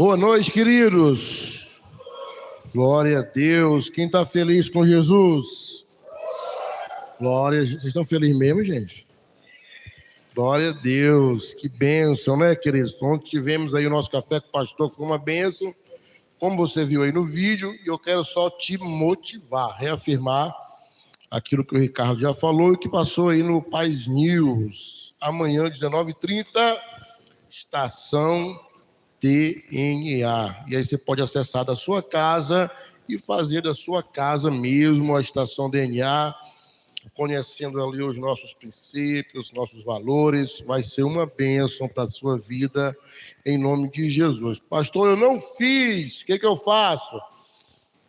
Boa noite, queridos. Glória a Deus. Quem está feliz com Jesus? Glória. Vocês estão felizes mesmo, gente? Glória a Deus. Que bênção, né, queridos? Ontem tivemos aí o nosso café com o pastor, foi uma bênção. Como você viu aí no vídeo, e eu quero só te motivar, reafirmar aquilo que o Ricardo já falou e que passou aí no Paz News. Amanhã, 19h30, estação DNA. E aí você pode acessar da sua casa e fazer da sua casa mesmo a estação DNA, conhecendo ali os nossos princípios, nossos valores. Vai ser uma bênção para a sua vida, em nome de Jesus. Pastor, eu não fiz, o que eu faço?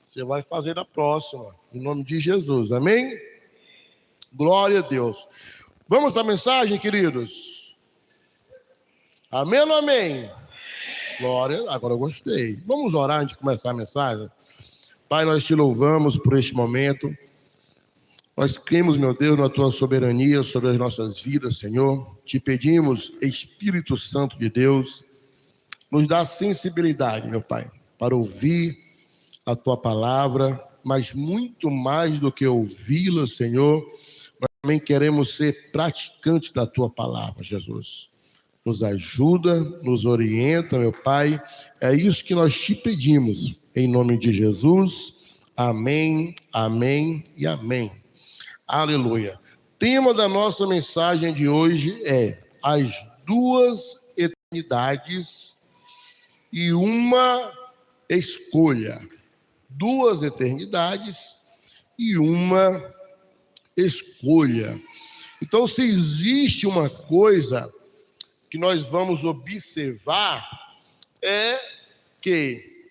Você vai fazer a próxima, em nome de Jesus, amém? Glória a Deus. Vamos para a mensagem, queridos? Amém ou não amém? Glória, agora eu gostei. Vamos orar antes de começar a mensagem? Pai, nós te louvamos por este momento. Nós cremos, meu Deus, na tua soberania sobre as nossas vidas, Senhor. Te pedimos, Espírito Santo de Deus, nos dá sensibilidade, meu Pai, para ouvir a tua palavra, mas muito mais do que ouvi-la, Senhor, nós também queremos ser praticantes da tua palavra, Jesus. Nos ajuda, nos orienta, meu Pai. É isso que nós te pedimos, em nome de Jesus. Amém, amém e amém. Aleluia. Tema da nossa mensagem de hoje é as duas eternidades e uma escolha. Duas eternidades e uma escolha. Então, se existe uma coisa que nós vamos observar, é que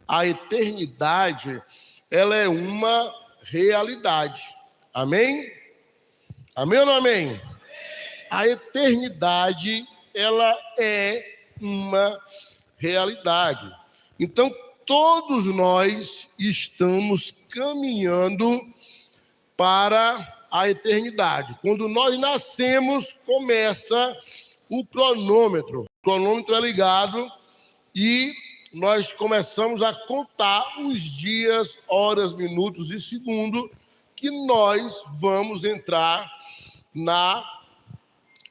a eternidade, ela é uma realidade. Amém? Amém ou não amém? A eternidade, ela é uma realidade. Então, todos nós estamos caminhando para a eternidade. Quando nós nascemos, começa o cronômetro. O cronômetro é ligado e nós começamos a contar os dias, horas, minutos e segundos que nós vamos entrar na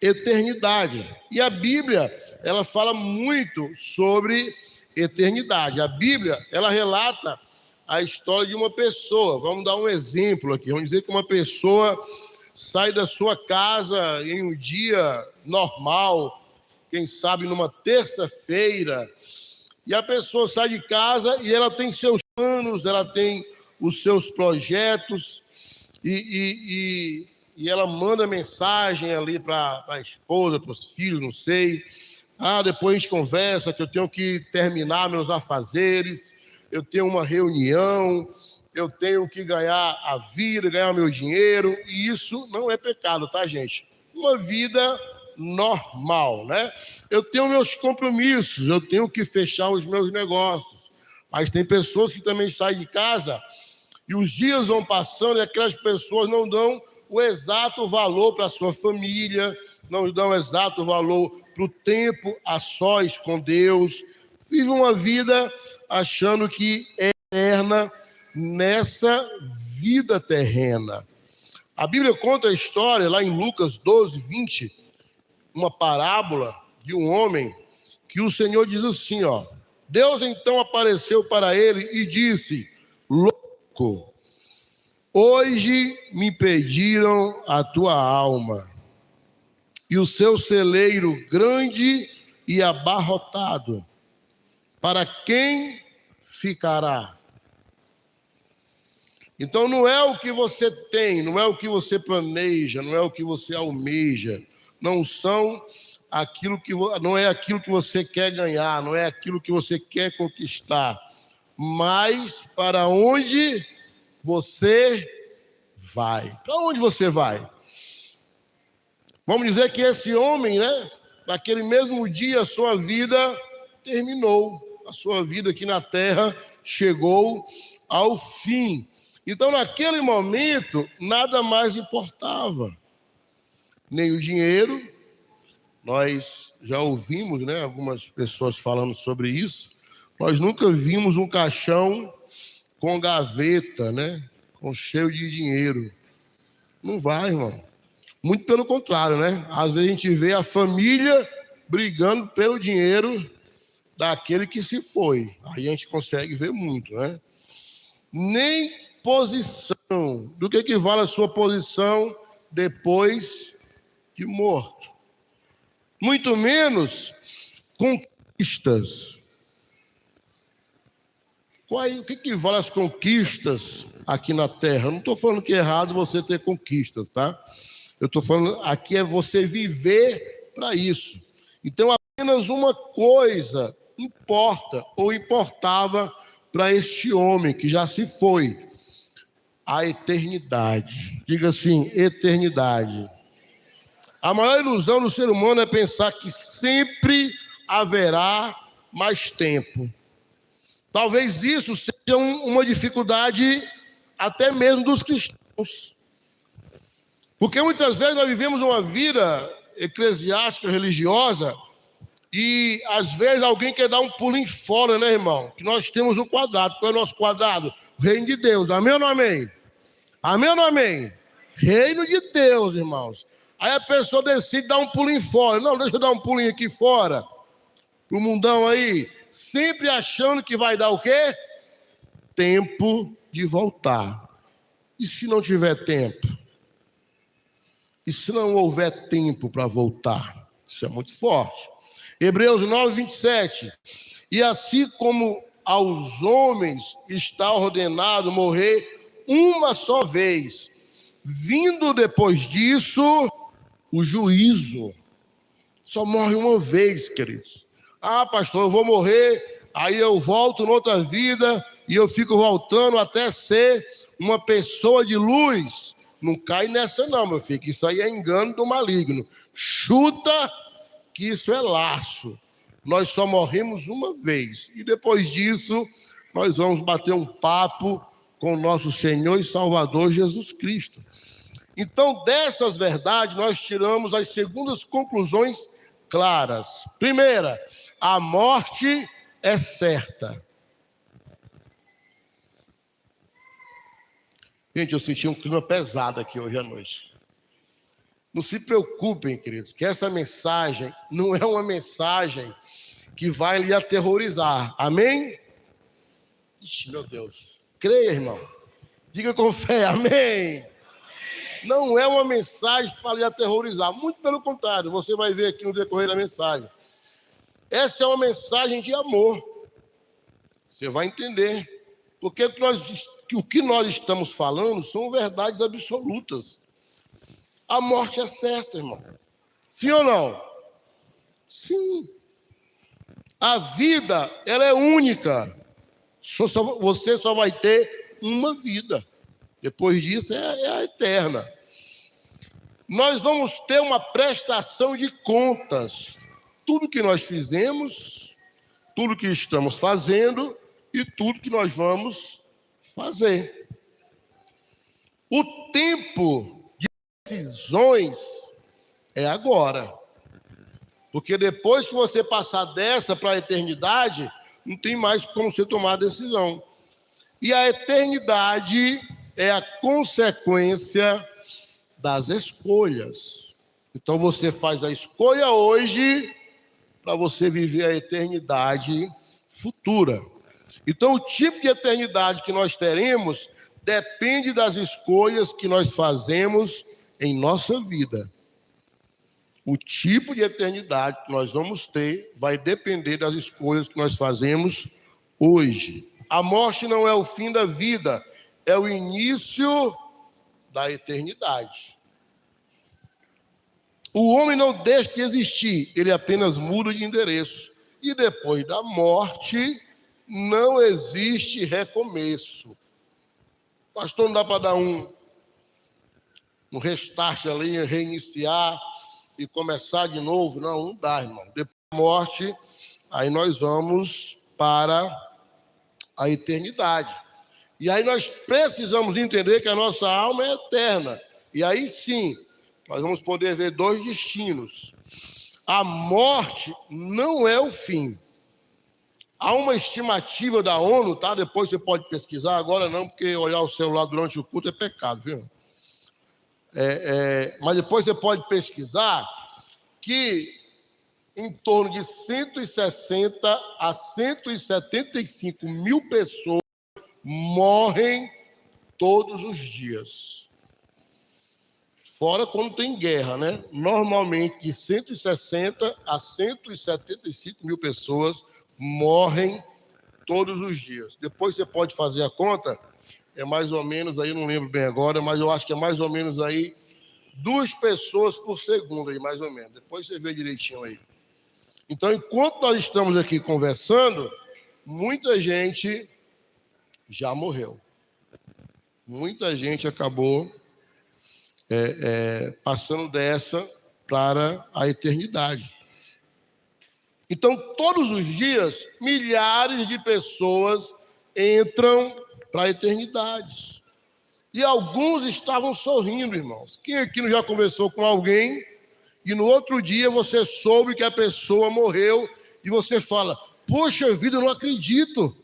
eternidade. E a Bíblia, ela fala muito sobre eternidade. A Bíblia, ela relata a história de uma pessoa. Vamos dar um exemplo aqui. Vamos dizer que uma pessoa sai da sua casa em um dia normal, quem sabe numa terça-feira, e a pessoa sai de casa e ela tem seus planos, ela tem os seus projetos, e ela manda mensagem ali para a esposa, para os filhos, não sei. Depois a gente conversa que eu tenho que terminar meus afazeres, eu tenho uma reunião, eu tenho que ganhar a vida, ganhar meu dinheiro, e isso não é pecado, tá, gente? Uma vida normal, né? Eu tenho meus compromissos, eu tenho que fechar os meus negócios, mas tem pessoas que também saem de casa e os dias vão passando e aquelas pessoas não dão o exato valor para a sua família, não dão o exato valor para o tempo a sós com Deus, vive uma vida achando que é eterna nessa vida terrena. A Bíblia conta a história, lá em Lucas 12:20, uma parábola de um homem, que o Senhor diz assim, Deus então apareceu para ele e disse, louco, hoje me pediram a tua alma, e o seu celeiro grande e abarrotado, para quem ficará? Então não é o que você tem, não é o que você planeja, não é o que você almeja, não é aquilo que você quer ganhar, não é aquilo que você quer conquistar, mas para onde você vai. Para onde você vai? Vamos dizer que esse homem, né, naquele mesmo dia a sua vida terminou, a sua vida aqui na terra chegou ao fim. Então, naquele momento, nada mais importava, nem o dinheiro. Nós já ouvimos, né, algumas pessoas falando sobre isso. Nós nunca vimos um caixão com gaveta, né? Com cheio de dinheiro. Não vai, irmão. Muito pelo contrário, né? Às vezes a gente vê a família brigando pelo dinheiro daquele que se foi. Aí a gente consegue ver muito, né? Nem posição. Do que vale a sua posição depois de morto? Muito menos conquistas. O que vale as conquistas aqui na Terra? Eu não estou falando que é errado você ter conquistas, tá? Eu estou falando aqui é você viver para isso. Então, apenas uma coisa importa ou importava para este homem que já se foi: a eternidade. Diga assim, eternidade. A maior ilusão do ser humano é pensar que sempre haverá mais tempo. Talvez isso seja uma dificuldade até mesmo dos cristãos. Porque muitas vezes nós vivemos uma vida eclesiástica, religiosa, e às vezes alguém quer dar um pulinho fora, né, irmão? Que nós temos o quadrado. Qual é o nosso quadrado? O reino de Deus. Amém ou não amém? Amém ou não amém? Reino de Deus, irmãos. Aí a pessoa decide dar um pulinho fora. Não, deixa eu dar um pulinho aqui fora. Pro mundão aí. Sempre achando que vai dar o quê? Tempo de voltar. E se não tiver tempo? E se não houver tempo para voltar? Isso é muito forte. Hebreus 9, 27. E assim como aos homens está ordenado morrer uma só vez, vindo depois disso o juízo. Só morre uma vez, queridos. Ah, pastor, eu vou morrer, aí eu volto noutra vida e eu fico voltando até ser uma pessoa de luz. Não cai nessa não, meu filho, que isso aí é engano do maligno. Chuta que isso é laço. Nós só morremos uma vez. E depois disso, nós vamos bater um papo com o nosso Senhor e Salvador Jesus Cristo. Então, dessas verdades, nós tiramos as segundas conclusões claras. Primeira, a morte é certa. Gente, eu senti um clima pesado aqui hoje à noite. Não se preocupem, queridos, que essa mensagem não é uma mensagem que vai lhe aterrorizar. Amém? Ixi, meu Deus. Creia, irmão. Diga com fé, amém. Não é uma mensagem para lhe aterrorizar. Muito pelo contrário, você vai ver aqui no decorrer da mensagem. Essa é uma mensagem de amor. Você vai entender. Porque o que nós estamos falando são verdades absolutas. A morte é certa, irmão. Sim ou não? Sim. A vida, ela é única. Você só vai ter uma vida. Depois disso é a eterna. Nós vamos ter uma prestação de contas. Tudo que nós fizemos, tudo que estamos fazendo e tudo que nós vamos fazer. O tempo de decisões é agora. Porque depois que você passar dessa para a eternidade, não tem mais como você tomar decisão. E a eternidade é a consequência das escolhas. Então você faz a escolha hoje para você viver a eternidade futura. Então o tipo de eternidade que nós teremos depende das escolhas que nós fazemos em nossa vida. O tipo de eternidade que nós vamos ter vai depender das escolhas que nós fazemos hoje. A morte não é o fim da vida, é o início da eternidade. O homem não deixa de existir, ele apenas muda de endereço. E depois da morte, não existe recomeço. Pastor, não dá para dar um restart ali, reiniciar e começar de novo? Não dá, irmão. Depois da morte, aí nós vamos para a eternidade. E aí nós precisamos entender que a nossa alma é eterna. E aí sim, nós vamos poder ver dois destinos. A morte não é o fim. Há uma estimativa da ONU, tá? Depois você pode pesquisar, agora não, porque olhar o celular durante o culto é pecado, viu? Mas depois você pode pesquisar que em torno de 160 a 175 mil pessoas morrem todos os dias. Fora quando tem guerra, né? Normalmente de 160 a 175 mil pessoas morrem todos os dias. Depois você pode fazer a conta, é mais ou menos aí, não lembro bem agora, mas eu acho que é mais ou menos aí 2 pessoas por segundo, aí, mais ou menos. Depois você vê direitinho aí. Então, enquanto nós estamos aqui conversando, muita gente já morreu. Muita gente acabou passando dessa para a eternidade. Então, todos os dias, milhares de pessoas entram para a eternidade. E alguns estavam sorrindo, irmãos. Quem aqui não já conversou com alguém e no outro dia você soube que a pessoa morreu e você fala, poxa vida, eu não acredito.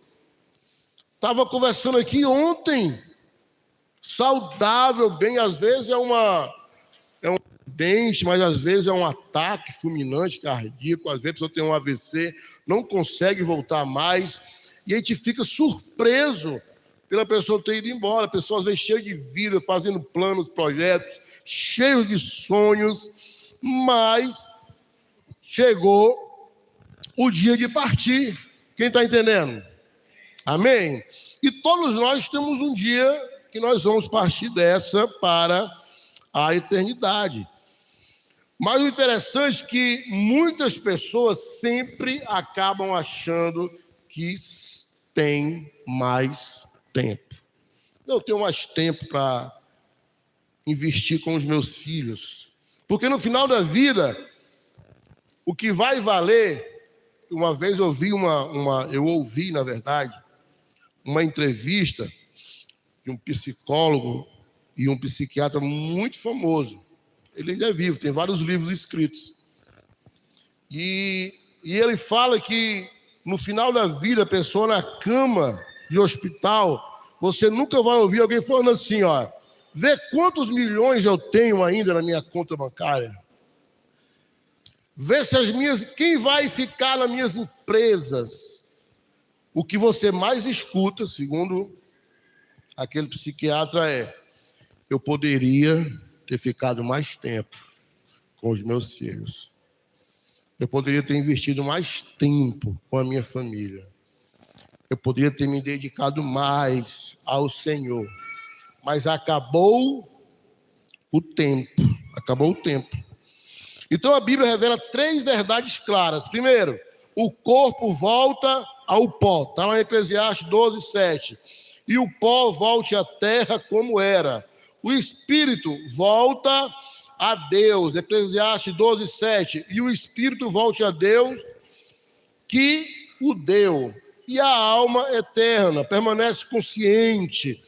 Estava conversando aqui ontem, saudável, bem, às vezes é um dente, mas às vezes é um ataque fulminante cardíaco, às vezes a pessoa tem um AVC, não consegue voltar mais, e a gente fica surpreso pela pessoa ter ido embora, a pessoa às vezes cheia de vida, fazendo planos, projetos, cheios de sonhos, mas chegou o dia de partir. Quem está entendendo? Amém? E todos nós temos um dia que nós vamos partir dessa para a eternidade. Mas o interessante é que muitas pessoas sempre acabam achando que tem mais tempo. Eu tenho mais tempo para investir com os meus filhos. Porque no final da vida, o que vai valer... Uma vez eu ouvi, na verdade, uma entrevista de um psicólogo e um psiquiatra muito famoso. Ele ainda é vivo, tem vários livros escritos. E ele fala que no final da vida, a pessoa na cama de hospital, você nunca vai ouvir alguém falando assim, ó, vê quantos milhões eu tenho ainda na minha conta bancária. Vê se quem vai ficar nas minhas empresas. O que você mais escuta, segundo aquele psiquiatra, eu poderia ter ficado mais tempo com os meus filhos. Eu poderia ter investido mais tempo com a minha família. Eu poderia ter me dedicado mais ao Senhor. Mas acabou o tempo. Acabou o tempo. Então a Bíblia revela 3 verdades claras. Primeiro, o corpo volta ao pó. Está lá em Eclesiastes 12:7. E o pó volte à terra como era. O espírito volta a Deus. Eclesiastes 12:7. E o espírito volte a Deus que o deu. E a alma eterna permanece consciente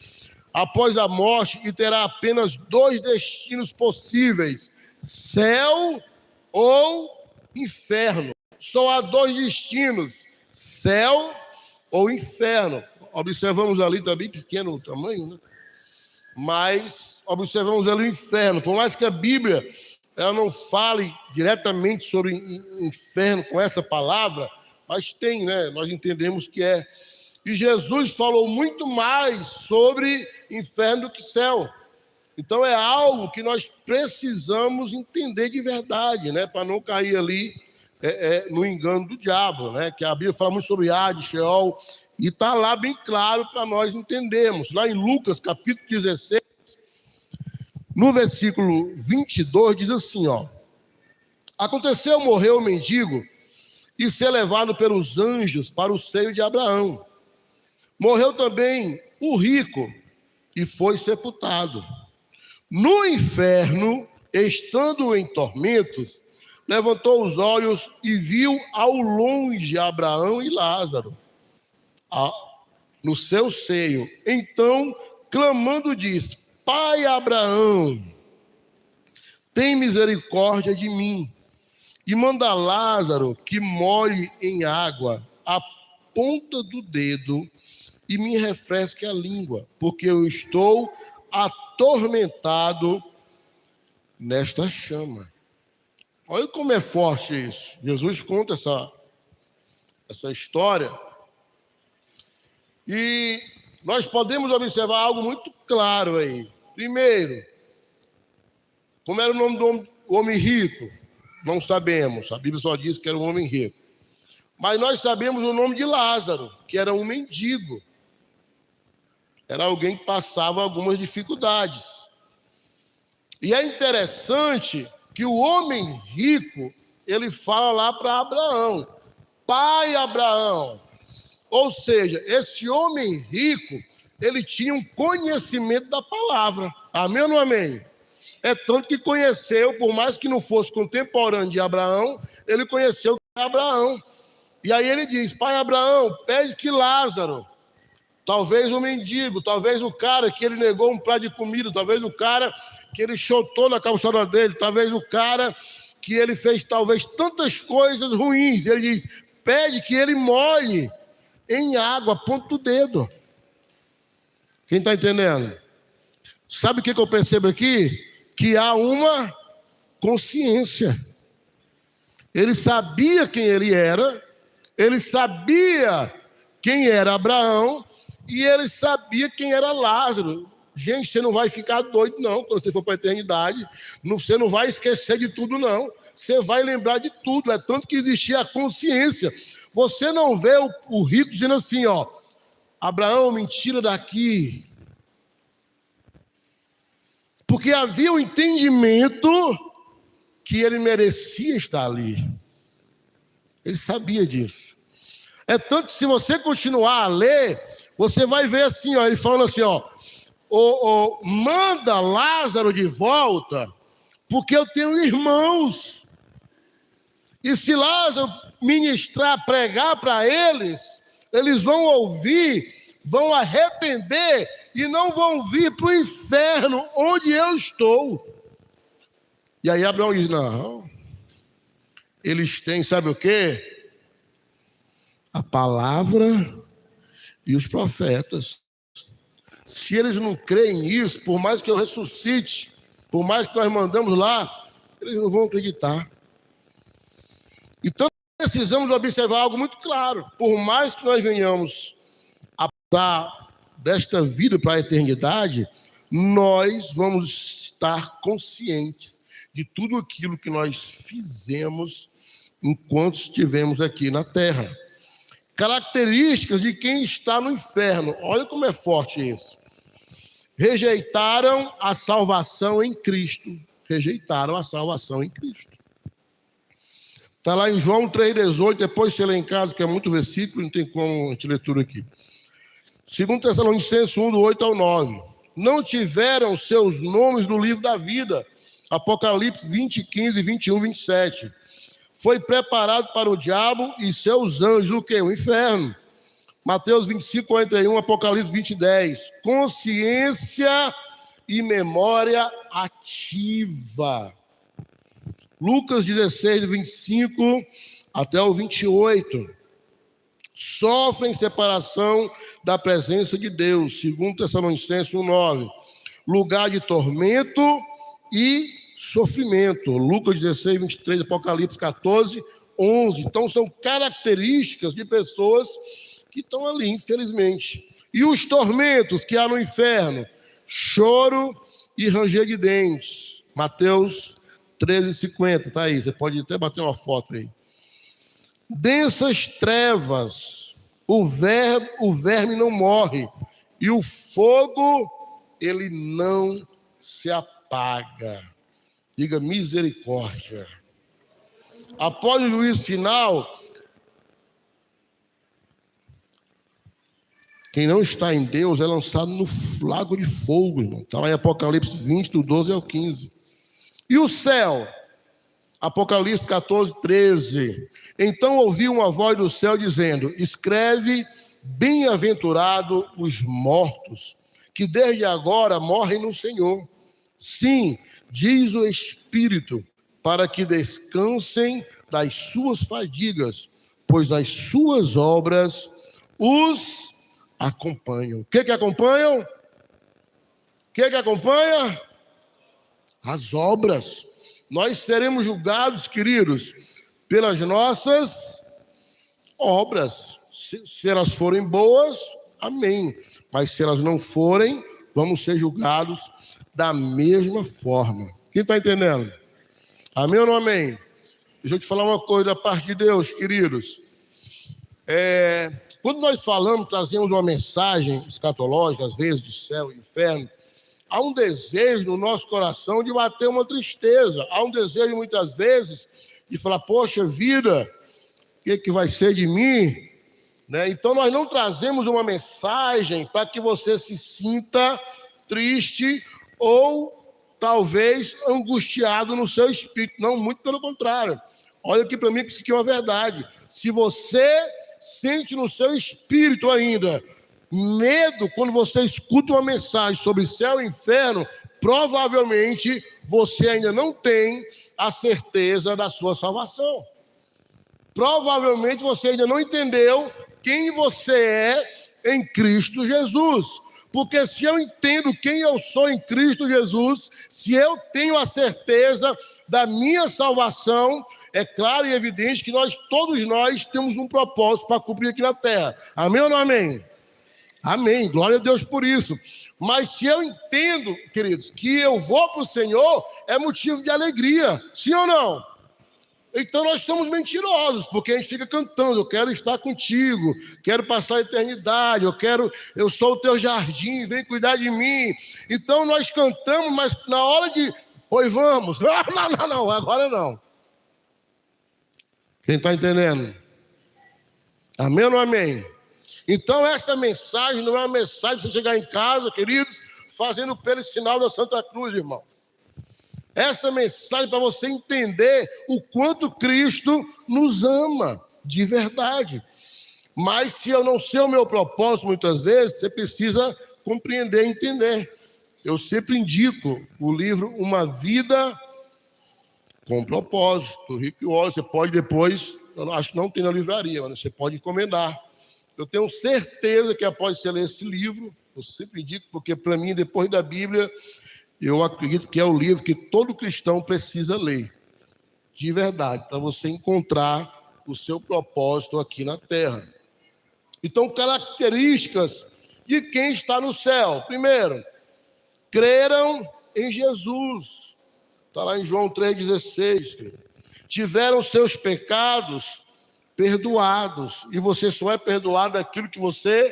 após a morte e terá apenas 2 destinos possíveis: céu ou inferno. Só há 2 destinos: céu ou inferno. Observamos ali, está bem pequeno o tamanho, né? Mas observamos ali o inferno. Por mais que a Bíblia ela não fale diretamente sobre inferno com essa palavra, mas tem, né? Nós entendemos que é. E Jesus falou muito mais sobre inferno do que céu. Então é algo que nós precisamos entender de verdade, né? Para não cair ali no engano do diabo, né? Que a Bíblia fala muito sobre Hades, Sheol, e está lá bem claro para nós entendermos. Lá em Lucas, capítulo 16, no versículo 22, diz assim, ó: aconteceu morrer o mendigo e ser levado pelos anjos para o seio de Abraão. Morreu também o rico e foi sepultado. No inferno, estando em tormentos, levantou os olhos e viu ao longe Abraão e Lázaro no seu seio. Então, clamando, diz: Pai Abraão, tem misericórdia de mim e manda Lázaro que molhe em água a ponta do dedo e me refresque a língua, porque eu estou atormentado nesta chama. Olha como é forte isso. Jesus conta essa história. E nós podemos observar algo muito claro aí. Primeiro, como era o nome do homem rico? Não sabemos. A Bíblia só diz que era um homem rico. Mas nós sabemos o nome de Lázaro, que era um mendigo. Era alguém que passava algumas dificuldades. E é interessante que o homem rico, ele fala lá para Abraão, pai Abraão. Ou seja, esse homem rico, ele tinha um conhecimento da palavra. Amém ou não amém? É tanto que conheceu, por mais que não fosse contemporâneo de Abraão, ele conheceu Abraão. E aí ele diz, pai Abraão, pede que Lázaro, talvez o mendigo, talvez o cara que ele negou um prato de comida, talvez o cara que ele chotou na calçada dele, talvez o cara que ele fez talvez tantas coisas ruins. Ele diz, pede que ele molhe em água, ponta do dedo. Quem está entendendo? Sabe o que eu percebo aqui? Que há uma consciência. Ele sabia quem ele era, ele sabia quem era Abraão e ele sabia quem era Lázaro. Gente, você não vai ficar doido, não, quando você for para a eternidade. Você não vai esquecer de tudo, não. Você vai lembrar de tudo. É tanto que existia a consciência. Você não vê o rico dizendo assim, ó, Abraão, me tira daqui. Porque havia um entendimento que ele merecia estar ali. Ele sabia disso. É tanto que se você continuar a ler, você vai ver assim, ó, ele falando assim, ó, manda Lázaro de volta, porque eu tenho irmãos. E se Lázaro ministrar, pregar para eles, eles vão ouvir, vão arrepender e não vão vir para o inferno onde eu estou. E aí Abraão diz, não, eles têm, sabe o quê? A palavra e os profetas. Se eles não creem nisso, por mais que eu ressuscite, por mais que nós mandamos lá, eles não vão acreditar. Então, precisamos observar algo muito claro. Por mais que nós venhamos a passar desta vida para a eternidade, nós vamos estar conscientes de tudo aquilo que nós fizemos enquanto estivemos aqui na terra. Características de quem está no inferno. Olha como é forte isso. Rejeitaram a salvação em Cristo. Rejeitaram a salvação em Cristo. Está lá em João 3,18, depois você lê em casa, que é muito versículo, não tem como a gente ler tudo aqui. 2 Tessalonicenses 1, do 8 ao 9. Não tiveram seus nomes no livro da vida. Apocalipse 20, 15, 21, 27. Foi preparado para o diabo e seus anjos, o quê? O inferno. Mateus 25, 41, Apocalipse 20, 10. Consciência e memória ativa. Lucas 16, 25 até o 28. Sofrem separação da presença de Deus, 2 Tessalonicenses 1, 9. Lugar de tormento e sofrimento. Lucas 16, 23, Apocalipse 14, 11. Então, são características de pessoas que estão ali, infelizmente. E os tormentos que há no inferno? Choro e ranger de dentes. Mateus 13,50, tá aí. Você pode até bater uma foto aí. Densas trevas. O verme não morre. E o fogo, ele não se apaga. Diga misericórdia. Após o juízo final, quem não está em Deus é lançado no lago de fogo, irmão. Está lá em Apocalipse 20, do 12 ao 15. E o céu? Apocalipse 14, 13. Então ouvi uma voz do céu dizendo: escreve, bem-aventurado os mortos, que desde agora morrem no Senhor. Sim, diz o Espírito, para que descansem das suas fadigas, pois as suas obras os acompanham. O que acompanham? O que acompanha? As obras. Nós seremos julgados, queridos, pelas nossas obras. Se elas forem boas, amém. Mas se elas não forem, vamos ser julgados da mesma forma. Quem está entendendo? Amém ou não amém? Deixa eu te falar uma coisa da parte de Deus, queridos. Quando nós falamos, trazemos uma mensagem escatológica, às vezes, de céu e inferno, há um desejo no nosso coração de bater uma tristeza. Há um desejo, muitas vezes, de falar, poxa vida, o que vai ser de mim? Né? Então, nós não trazemos uma mensagem para que você se sinta triste ou talvez angustiado no seu espírito. Não, muito pelo contrário. Olha aqui para mim que isso aqui é uma verdade. Se você sente no seu espírito ainda medo quando você escuta uma mensagem sobre céu e inferno, provavelmente você ainda não tem a certeza da sua salvação. Provavelmente você ainda não entendeu quem você é em Cristo Jesus. Porque se eu entendo quem eu sou em Cristo Jesus, se eu tenho a certeza da minha salvação, é claro e evidente que todos nós temos um propósito para cumprir aqui na terra. Amém ou não amém? Amém, glória a Deus por isso. Mas se eu entendo, queridos, que eu vou para o Senhor, é motivo de alegria, sim ou não? Então nós somos mentirosos, porque a gente fica cantando, eu quero estar contigo, quero passar a eternidade, eu sou o teu jardim, vem cuidar de mim. Então nós cantamos, mas na hora de, pois vamos, não, agora não. Quem está entendendo? Amém ou não amém? Então essa mensagem não é uma mensagem para você chegar em casa, queridos, fazendo pelo sinal da Santa Cruz, irmãos. Essa mensagem para você entender o quanto Cristo nos ama de verdade. Mas se eu não sei o meu propósito, muitas vezes, você precisa compreender e entender. Eu sempre indico o livro Uma Vida com Propósito, Rick Warren. Você pode depois, eu acho que não tem na livraria, mas você pode encomendar. Eu tenho certeza que após você ler esse livro, eu sempre indico, porque para mim, depois da Bíblia, eu acredito que é o livro que todo cristão precisa ler, de verdade, para você encontrar o seu propósito aqui na terra. Então, características de quem está no céu. Primeiro, creram em Jesus. Está lá em João 3,16. Tiveram seus pecados perdoados. E você só é perdoado daquilo que você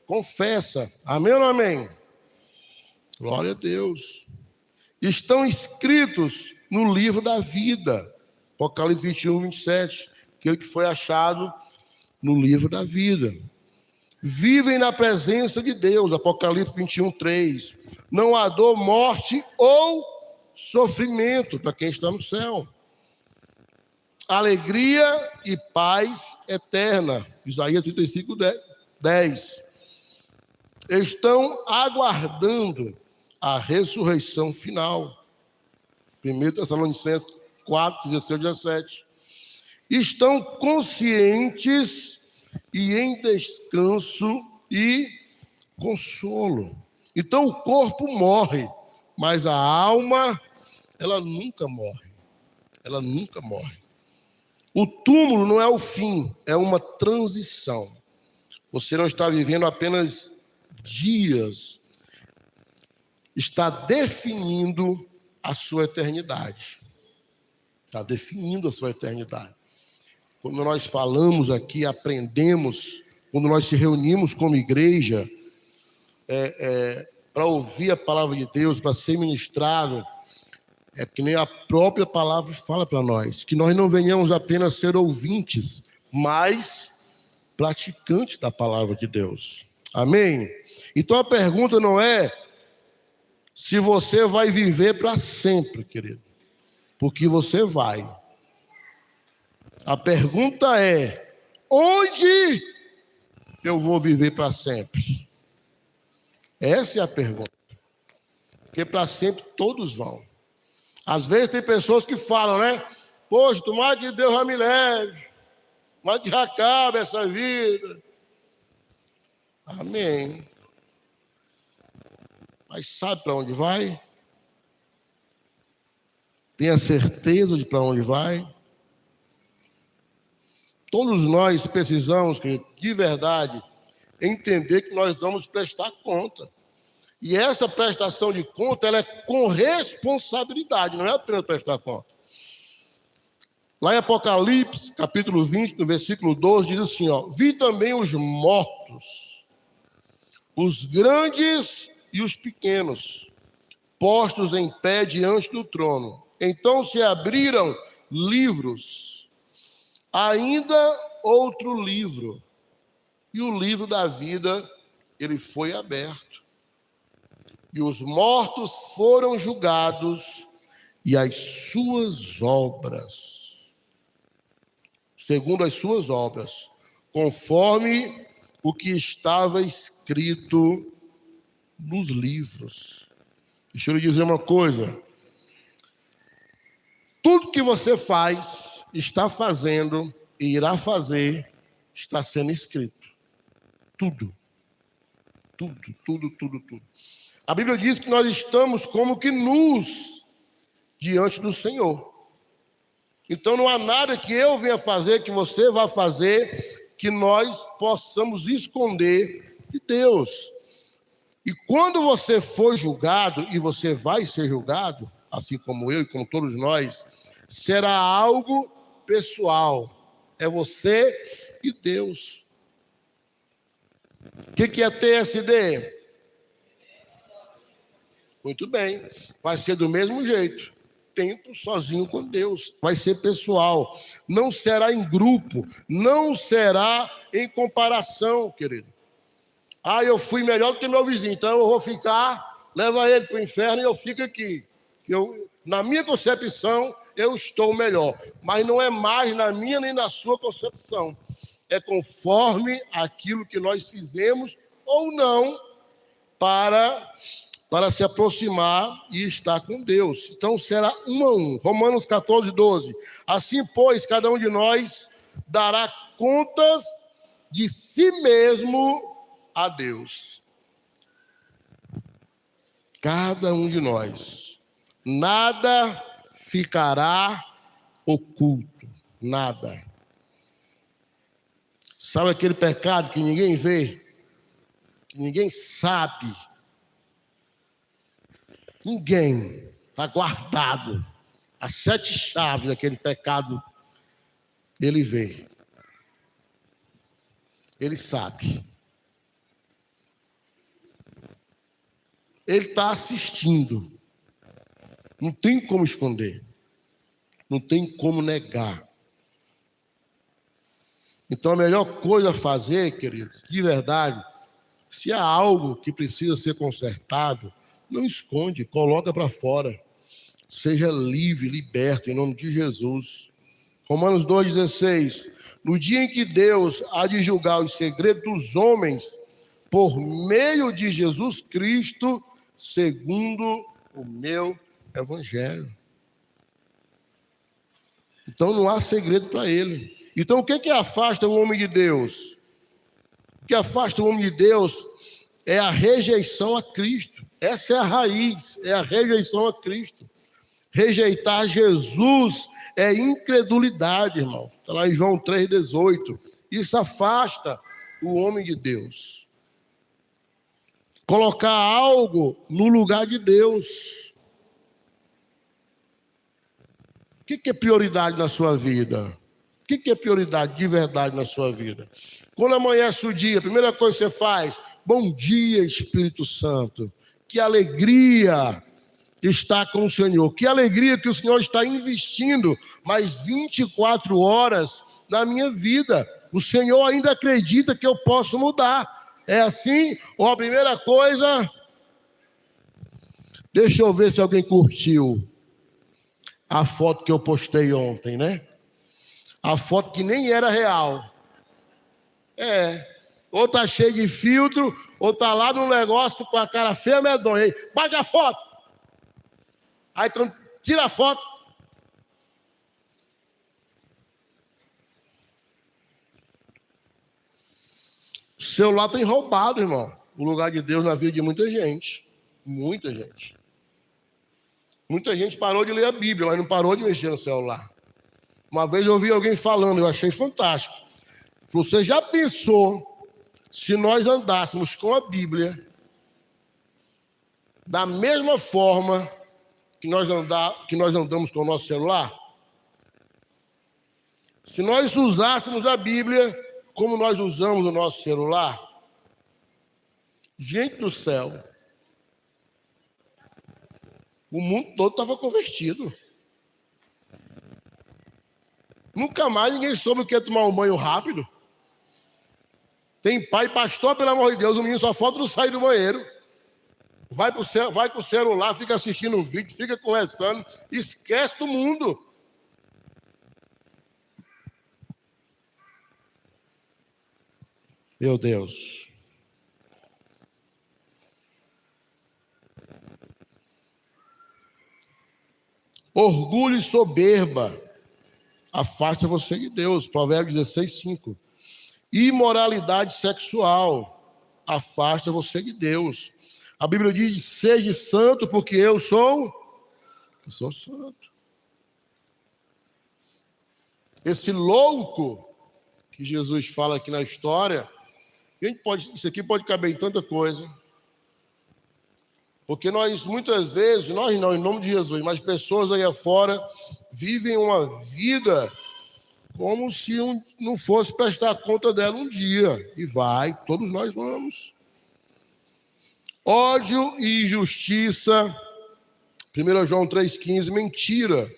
confessa. Amém ou não amém? Glória a Deus. Estão escritos no livro da vida. Apocalipse 21, 27. Aquele que foi achado no livro da vida. Vivem na presença de Deus. Apocalipse 21, 3. Não há dor, morte ou sofrimento para quem está no céu. Alegria e paz eterna. Isaías 35, 10. Estão aguardando a ressurreição final. 1 Tessalonicenses 4, 16, 17. Estão conscientes e em descanso e consolo. Então o corpo morre, mas a alma, ela nunca morre. Ela nunca morre. O túmulo não é o fim, é uma transição. Você não está vivendo apenas dias, está definindo a sua eternidade. Está definindo a sua eternidade. Quando nós falamos aqui, aprendemos, quando nós se reunimos como igreja, para ouvir a palavra de Deus, para ser ministrado, é que nem a própria palavra fala para nós, que nós não venhamos apenas ser ouvintes, mas praticantes da palavra de Deus. Amém? Então a pergunta não é se você vai viver para sempre, querido, porque você vai. A pergunta é: onde eu vou viver para sempre? Essa é a pergunta. Porque para sempre todos vão. Às vezes tem pessoas que falam, né? Poxa, tomara que Deus já me leve, tomara que já acabe essa vida. Amém. Mas sabe para onde vai? Tem a certeza de para onde vai? Todos nós precisamos, de verdade, entender que nós vamos prestar conta. E essa prestação de conta, ela é com responsabilidade, não é apenas prestar conta. Lá em Apocalipse, capítulo 20, no versículo 12, diz assim, ó: vi também os mortos, os grandes e os pequenos, postos em pé diante do trono. Então se abriram livros, ainda outro livro, e o livro da vida, ele foi aberto. E os mortos foram julgados, e as suas obras, segundo as suas obras, conforme o que estava escrito nos livros. Deixa eu lhe dizer uma coisa. Tudo que você faz, está fazendo e irá fazer, está sendo escrito. Tudo. Tudo, tudo, tudo, tudo. A Bíblia diz que nós estamos como que nus diante do Senhor. Então não há nada que eu venha fazer, que você vá fazer, que nós possamos esconder de Deus. E quando você for julgado, e você vai ser julgado, assim como eu e como todos nós, será algo pessoal. É você e Deus. O que é TSD? Muito bem, vai ser do mesmo jeito. Tempo sozinho com Deus, vai ser pessoal, não será em grupo, não será em comparação, querido. Ah, eu fui melhor do que meu vizinho, então eu vou ficar, leva ele para o inferno e eu fico aqui. Na minha concepção, eu estou melhor, mas não é mais na minha nem na sua concepção. É conforme aquilo que nós fizemos ou não para se aproximar e estar com Deus. Então será 1 a 1. Romanos 14, 12. Assim, pois, cada um de nós dará contas de si mesmo a Deus. Cada um de nós. Nada ficará oculto. Nada. Sabe aquele pecado que ninguém vê? Que ninguém sabe? Ninguém. Está guardado. As 7 chaves daquele pecado, ele vê. Ele sabe. Ele está assistindo. Não tem como esconder. Não tem como negar. Então a melhor coisa a fazer, queridos, de verdade, se há algo que precisa ser consertado, não esconde, coloca para fora. Seja livre, liberto, em nome de Jesus. Romanos 2,16. No dia em que Deus há de julgar os segredos dos homens, por meio de Jesus Cristo, segundo o meu evangelho. Então não há segredo para ele. Então o que afasta o homem de Deus? O que afasta o homem de Deus é a rejeição a Cristo. Essa é a raiz, é a rejeição a Cristo. Rejeitar Jesus é incredulidade, irmão. Está lá em João 3,18. Isso afasta o homem de Deus. Colocar algo no lugar de Deus. O que é prioridade na sua vida? O que é prioridade de verdade na sua vida? Quando amanhece o dia, a primeira coisa que você faz, bom dia, Espírito Santo. Que alegria estar com o Senhor. Que alegria que o Senhor está investindo mais 24 horas na minha vida. O Senhor ainda acredita que eu posso mudar. É assim? Ou a primeira coisa, deixa eu ver se alguém curtiu a foto que eu postei ontem, né? A foto que nem era real. Ou tá cheio de filtro, ou tá lá no negócio com a cara feia, medonha. Aí, bate a foto. Aí quando tira a foto, O celular tem roubado, irmão, o lugar de Deus na vida de muita gente. Muita gente. Muita gente parou de ler a Bíblia, mas não parou de mexer no celular. Uma vez eu ouvi alguém falando, eu achei fantástico. Você já pensou se nós andássemos com a Bíblia da mesma forma que nós andamos com o nosso celular? Se nós usássemos a Bíblia como nós usamos o nosso celular, gente do céu, o mundo todo estava convertido. Nunca mais ninguém soube o que é tomar um banho rápido. Tem pai, pastor, pelo amor de Deus, o menino só falta não sair do banheiro. Vai pro celular, fica assistindo um vídeo, fica conversando, esquece do mundo. Meu Deus. Orgulho e soberba afasta você de Deus. Provérbios 16:5. Imoralidade sexual afasta você de Deus. A Bíblia diz: seja santo, porque eu sou santo. Esse louco que Jesus fala aqui na história, isso aqui pode caber em tanta coisa. Porque nós, muitas vezes, nós não, em nome de Jesus, mas pessoas aí afora vivem uma vida como se não fosse prestar conta dela um dia. E vai, todos nós vamos. Ódio e injustiça. 1 João 3,15, mentira.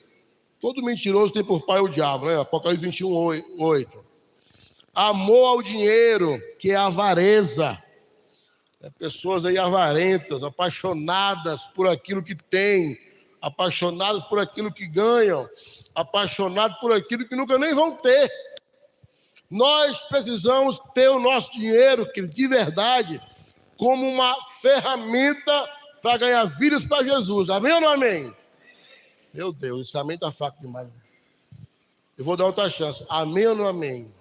Todo mentiroso tem por pai o diabo, né? Apocalipse 21:8. Amor ao dinheiro, que é avareza. Pessoas aí avarentas, apaixonadas por aquilo que têm, apaixonadas por aquilo que ganham, apaixonadas por aquilo que nunca nem vão ter. Nós precisamos ter o nosso dinheiro, que de verdade, como uma ferramenta para ganhar vidas para Jesus. Amém ou não amém? Meu Deus, esse amém está fraco demais. Eu vou dar outra chance. Amém ou não amém?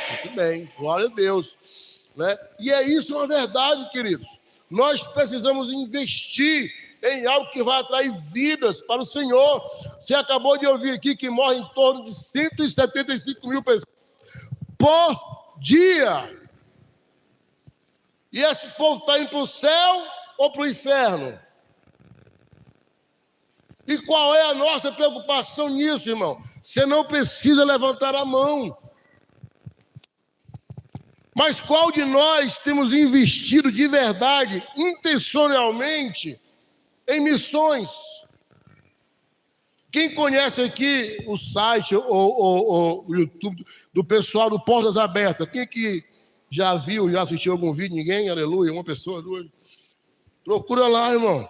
Muito bem, glória a Deus. Né? E é isso uma verdade, queridos. Nós precisamos investir em algo que vai atrair vidas para o Senhor. Você acabou de ouvir aqui que morre em torno de 175 mil pessoas por dia. E esse povo está indo para o céu ou para o inferno? E qual é a nossa preocupação nisso, irmão? Você não precisa levantar a mão. Mas qual de nós temos investido de verdade, intencionalmente, em missões? Quem conhece aqui o site ou o YouTube do pessoal do Portas Abertas? Quem que já viu, já assistiu algum vídeo? Ninguém? Aleluia, uma pessoa, duas. Procura lá, irmão.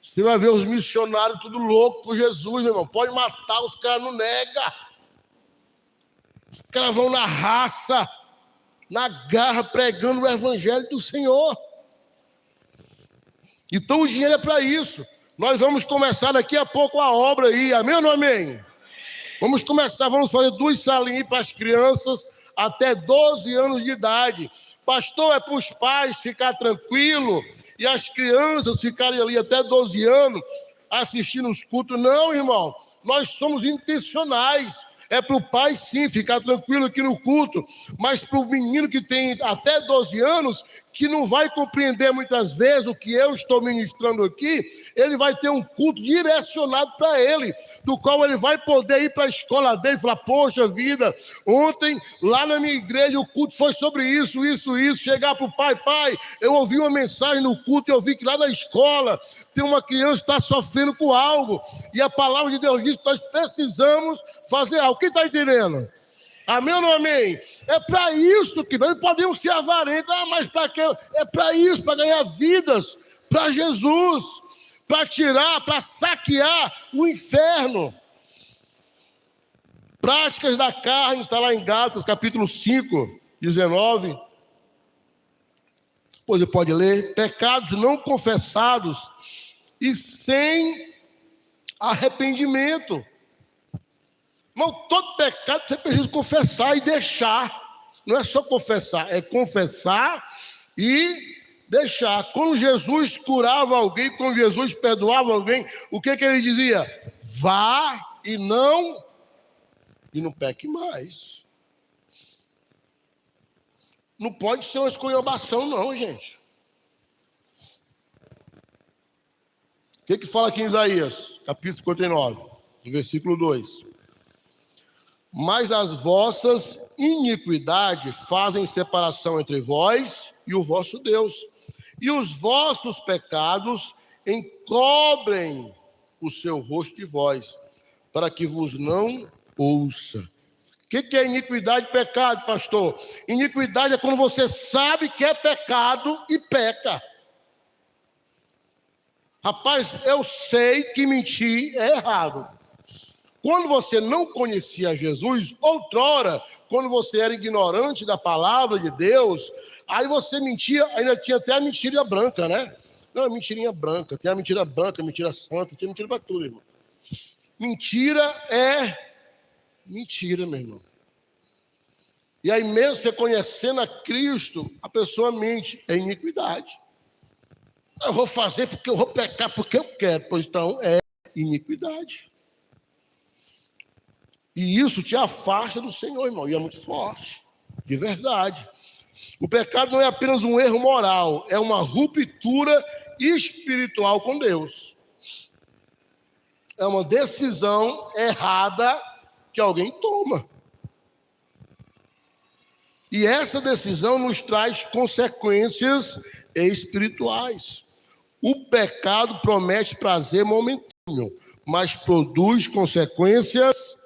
Você vai ver os missionários tudo louco por Jesus, meu irmão. Pode matar, os caras não negam. Os caras vão na raça, na garra, pregando o evangelho do Senhor. Então o dinheiro é para isso. Nós vamos começar daqui a pouco a obra aí, amém ou não amém? Vamos fazer 2 salinhas para as crianças até 12 anos de idade. Pastor, é para os pais ficar tranquilo e as crianças ficarem ali até 12 anos assistindo os cultos. Não, irmão, nós somos intencionais. É para o pai, sim, ficar tranquilo aqui no culto, mas para o menino que tem até 12 anos, que não vai compreender muitas vezes o que eu estou ministrando aqui, ele vai ter um culto direcionado para ele, do qual ele vai poder ir para a escola dele e falar: poxa vida, ontem lá na minha igreja o culto foi sobre isso, chegar para o pai, eu ouvi uma mensagem no culto e eu vi que lá na escola tem uma criança que está sofrendo com algo, e a palavra de Deus diz que nós precisamos fazer algo. Quem está entendendo? Amém ou não amém? É para isso que nós podemos ser avarentos. Mas para quê? É para isso, para ganhar vidas para Jesus, para tirar, para saquear o inferno. Práticas da carne, está lá em Gálatas, capítulo 5, 19. Pois você pode ler. Pecados não confessados e sem arrependimento. Irmão, todo pecado você precisa confessar e deixar. não é só confessar, é confessar e deixar. Quando Jesus curava alguém, quando Jesus perdoava alguém, o que ele dizia? Vá e não peque mais. Não pode ser uma esculhambação, não, gente. O que fala aqui em Isaías, capítulo 59, versículo 2? Mas as vossas iniquidades fazem separação entre vós e o vosso Deus, e os vossos pecados encobrem o seu rosto de vós, para que vos não ouça. O que é iniquidade e pecado, pastor? Iniquidade é quando você sabe que é pecado e peca. Rapaz, eu sei que mentir é errado. Quando você não conhecia Jesus, outrora, quando você era ignorante da palavra de Deus, aí você mentia, ainda tinha até a mentira branca, né? Não, é mentirinha branca, tem a mentira branca, mentira santa, tem mentira para tudo, irmão. Mentira é mentira, meu irmão. E aí mesmo você conhecendo a Cristo, a pessoa mente, é iniquidade. Eu vou fazer porque eu vou pecar porque eu quero, pois então é iniquidade. E isso te afasta do Senhor, irmão, e é muito forte, de verdade. O pecado não é apenas um erro moral, é uma ruptura espiritual com Deus. É uma decisão errada que alguém toma. E essa decisão nos traz consequências espirituais. O pecado promete prazer momentâneo, mas produz consequências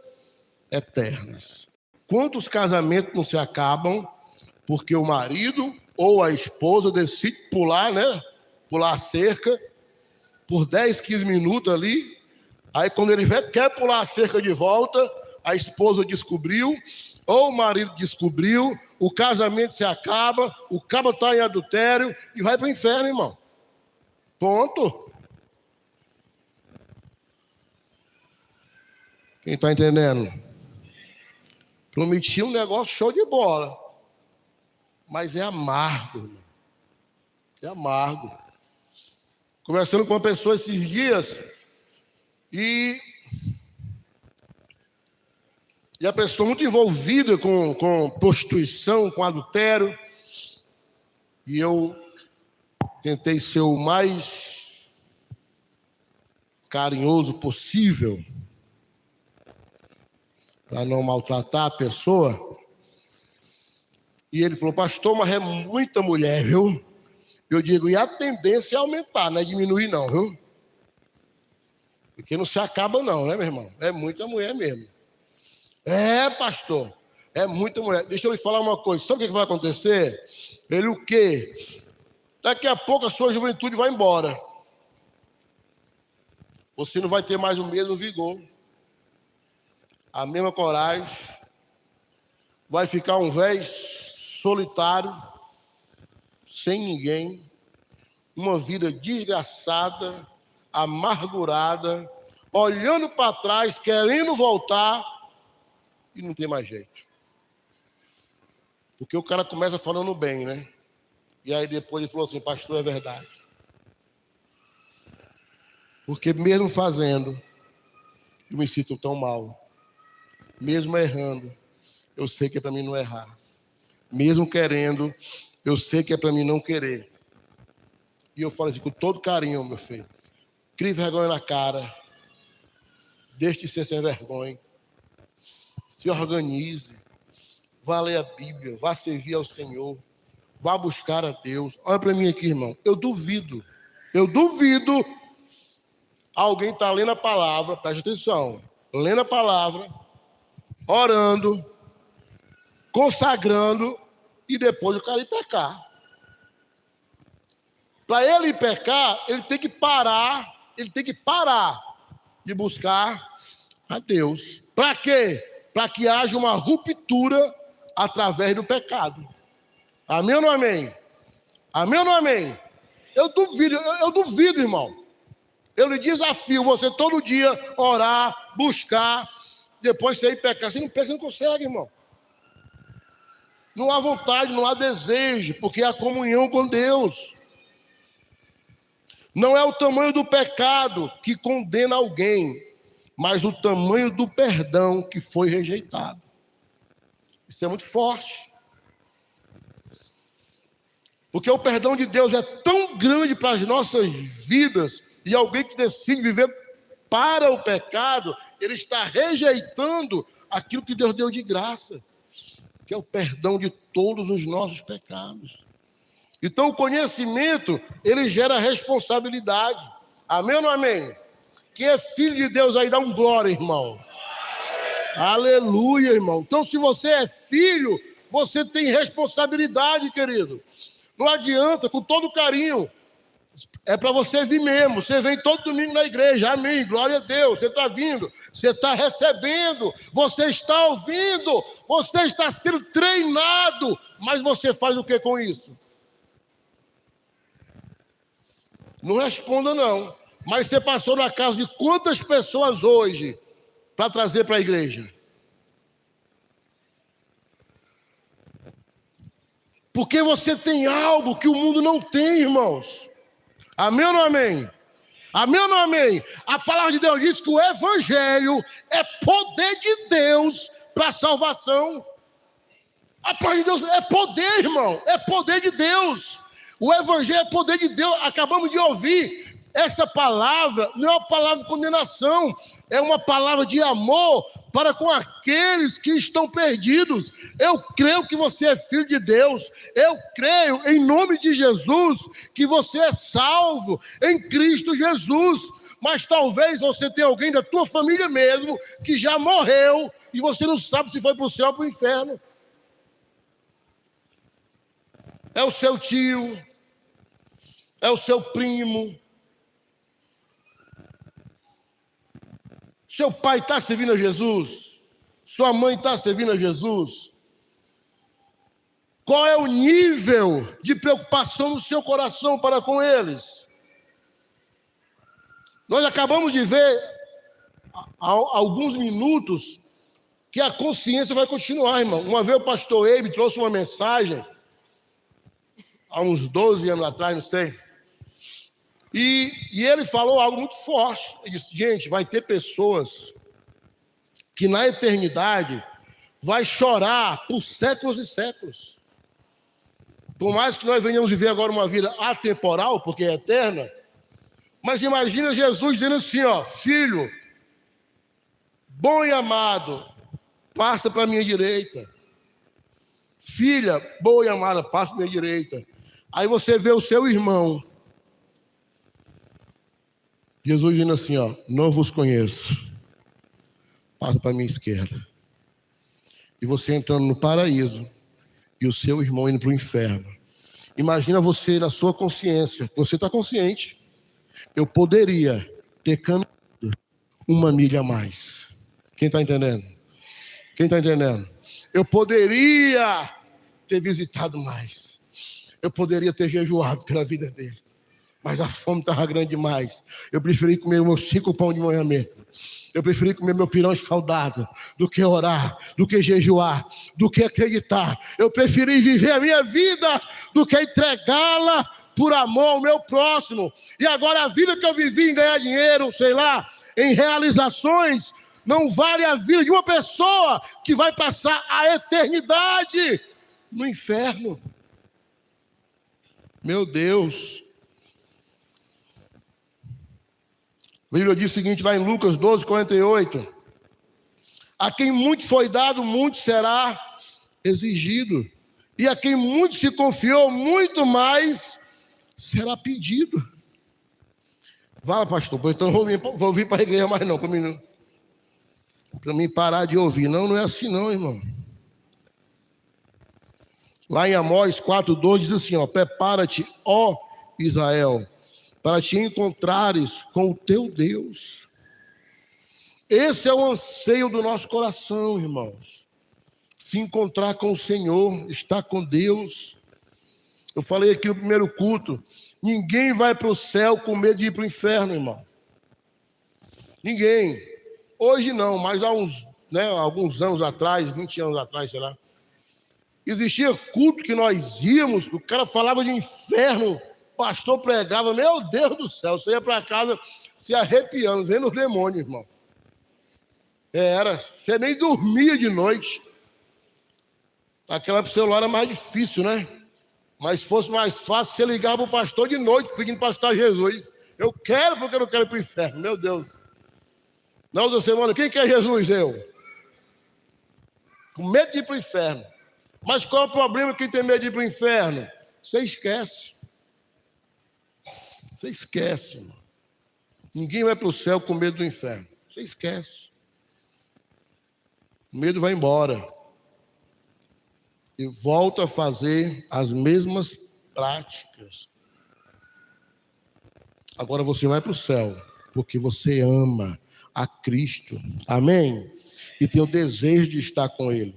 eternas. Quantos casamentos não se acabam porque o marido ou a esposa decide pular, né? Pular a cerca por 10, 15 minutos ali. Aí quando ele quer pular a cerca de volta, a esposa descobriu, ou o marido descobriu, o casamento se acaba, o cabo está em adultério e vai para o inferno, irmão. Ponto. Quem está entendendo? Prometi um negócio show de bola, mas é amargo, irmão. É amargo. Conversando com uma pessoa esses dias, e a pessoa muito envolvida com prostituição, com adultério, e eu tentei ser o mais carinhoso possível para não maltratar a pessoa. E ele falou: pastor, mas é muita mulher, viu? Eu digo: e a tendência é aumentar, não é diminuir não, viu? Porque não se acaba não, né, meu irmão? É muita mulher mesmo. É, pastor, é muita mulher. Deixa eu lhe falar uma coisa. Sabe o que vai acontecer? Ele o quê? Daqui a pouco a sua juventude vai embora. Você não vai ter mais o mesmo vigor, a mesma coragem. Vai ficar um velho solitário, sem ninguém, uma vida desgraçada, amargurada, olhando para trás, querendo voltar, e não tem mais jeito. Porque o cara começa falando bem, né? E aí depois ele falou assim: pastor, é verdade. Porque mesmo fazendo, eu me sinto tão mal. Mesmo errando, eu sei que é para mim não errar. Mesmo querendo, eu sei que é para mim não querer. E eu falo assim com todo carinho, meu filho: crie vergonha na cara. Deixe de ser sem vergonha. Se organize. Vá ler a Bíblia. Vá servir ao Senhor. Vá buscar a Deus. Olha para mim aqui, irmão. Eu duvido. Alguém está lendo a palavra, preste atenção. Lendo a palavra, orando, consagrando, e depois o cara ir pecar. Para ele ir pecar, ele tem que parar de buscar a Deus. Para quê? Para que haja uma ruptura através do pecado. Amém ou não amém? Amém ou não amém? Eu duvido, irmão. Eu lhe desafio você todo dia orar, buscar, depois você ir pecar. Você não consegue, irmão. Não há vontade, não há desejo, porque há comunhão com Deus. Não é o tamanho do pecado que condena alguém, mas o tamanho do perdão que foi rejeitado. Isso é muito forte. Porque o perdão de Deus é tão grande para as nossas vidas, e alguém que decide viver para o pecado, ele está rejeitando aquilo que Deus deu de graça, que é o perdão de todos os nossos pecados. Então o conhecimento, ele gera responsabilidade. Amém ou não amém? Quem é filho de Deus aí, dá um glória, irmão. Aleluia, irmão. Então se você é filho, você tem responsabilidade, querido. Não adianta, com todo carinho, é para você vir mesmo. Você vem todo domingo na igreja, amém, glória a Deus. Você está vindo, você está recebendo, você está ouvindo, você está sendo treinado, mas você faz o que com isso? Não responda não, mas você passou na casa de quantas pessoas hoje para trazer para a igreja? Porque você tem algo que o mundo não tem, irmãos. Amém ou não amém? Amém ou não amém? A palavra de Deus diz que o evangelho é poder de Deus para a salvação. A palavra de Deus é poder, irmão. É poder de Deus. O evangelho é poder de Deus. Acabamos de ouvir. Essa palavra não é uma palavra de condenação, é uma palavra de amor para com aqueles que estão perdidos. Eu creio que você é filho de Deus. Eu creio, em nome de Jesus, que você é salvo em Cristo Jesus. Mas talvez você tenha alguém da tua família mesmo que já morreu e você não sabe se foi para o céu ou para o inferno. É o seu tio, é o seu primo. Seu pai está servindo a Jesus? Sua mãe está servindo a Jesus? Qual é o nível de preocupação no seu coração para com eles? Nós acabamos de ver há alguns minutos que a consciência vai continuar, irmão. Uma vez o pastor Eibe trouxe uma mensagem, há uns 12 anos atrás, não sei. E ele falou algo muito forte. Ele disse, gente, vai ter pessoas que na eternidade vai chorar por séculos e séculos. Por mais que nós venhamos viver agora uma vida atemporal, porque é eterna, mas imagina Jesus dizendo assim, ó, filho, bom e amado, passa para a minha direita. Filha, boa e amada, passa para a minha direita. Aí você vê o seu irmão, Jesus dizendo assim, ó, não vos conheço, passa para a minha esquerda. E você entrando no paraíso e o seu irmão indo para o inferno. Imagina você na sua consciência, você está consciente, eu poderia ter caminhado uma milha a mais. Quem está entendendo? Quem está entendendo? Eu poderia ter visitado mais. Eu poderia ter jejuado pela vida dele. Mas a fome estava grande demais. Eu preferi comer meus 5 pão de manhã mesmo. Eu preferi comer meu pirão escaldado do que orar, do que jejuar, do que acreditar. Eu preferi viver a minha vida do que entregá-la por amor ao meu próximo. E agora a vida que eu vivi em ganhar dinheiro, sei lá, em realizações, não vale a vida de uma pessoa que vai passar a eternidade no inferno. Meu Deus. A Bíblia diz o seguinte, lá em Lucas 12, 48. A quem muito foi dado, muito será exigido. E a quem muito se confiou, muito mais será pedido. Fala, pastor, pois então vou vir para a igreja mais não, para mim parar de ouvir. Não, não é assim não, irmão. Lá em Amós 4:12 diz assim, ó, prepara-te, ó Israel, para te encontrares com o teu Deus. Esse é o anseio do nosso coração, irmãos. Se encontrar com o Senhor, estar com Deus. Eu falei aqui no primeiro culto, ninguém vai para o céu com medo de ir para o inferno, irmão. Ninguém. Hoje não, mas há alguns anos atrás, 20 anos atrás, sei lá, Existia culto que nós íamos, o cara falava de inferno, o pastor pregava, meu Deus do céu, você ia para casa se arrepiando, vendo os demônios, irmão. Você nem dormia de noite. Naquela época o celular era mais difícil, né? Mas se fosse mais fácil, você ligava para o pastor de noite, pedindo para citar Jesus. Eu quero porque eu não quero ir para o inferno, meu Deus. Na outra semana, quem quer Jesus? Eu. Com medo de ir para o inferno. Mas qual é o problema quem tem medo de ir para o inferno? Você esquece. Você esquece, irmão. Ninguém vai para o céu com medo do inferno. Você esquece. O medo vai embora. E volta a fazer as mesmas práticas. Agora você vai para o céu, porque você ama a Cristo. Amém? E tem o desejo de estar com Ele.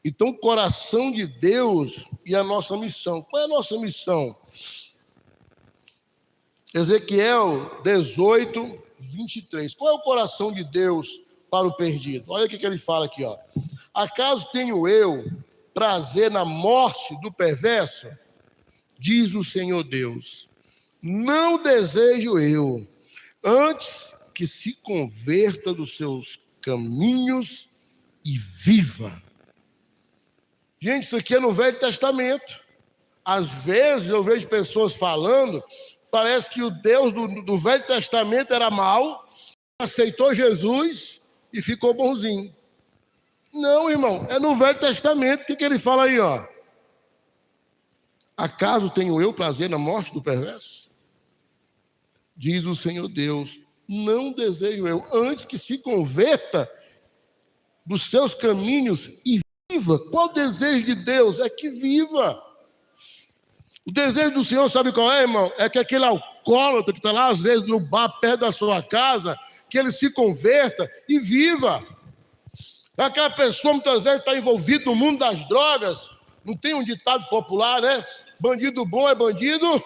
Então, o coração de Deus e a nossa missão. Qual é a nossa missão? Ezequiel 18, 23. Qual é o coração de Deus para o perdido? Olha o que ele fala aqui, ó. Acaso tenho eu prazer na morte do perverso? Diz o Senhor Deus. Não desejo eu, antes que se converta dos seus caminhos e viva. Gente, isso aqui é no Velho Testamento. Às vezes eu vejo pessoas falando, parece que o Deus do Velho Testamento era mau, aceitou Jesus e ficou bonzinho. Não, irmão, é no Velho Testamento. O que ele fala aí, ó? Acaso tenho eu prazer na morte do perverso? Diz o Senhor Deus, não desejo eu, antes que se converta dos seus caminhos e viva. Qual o desejo de Deus? É que viva. O desejo do Senhor, sabe qual é, irmão? É que aquele alcoólatra que está lá, às vezes, no bar perto da sua casa, que ele se converta e viva. Aquela pessoa, muitas vezes, está envolvida no mundo das drogas. Não tem um ditado popular, né? Bandido bom é bandido?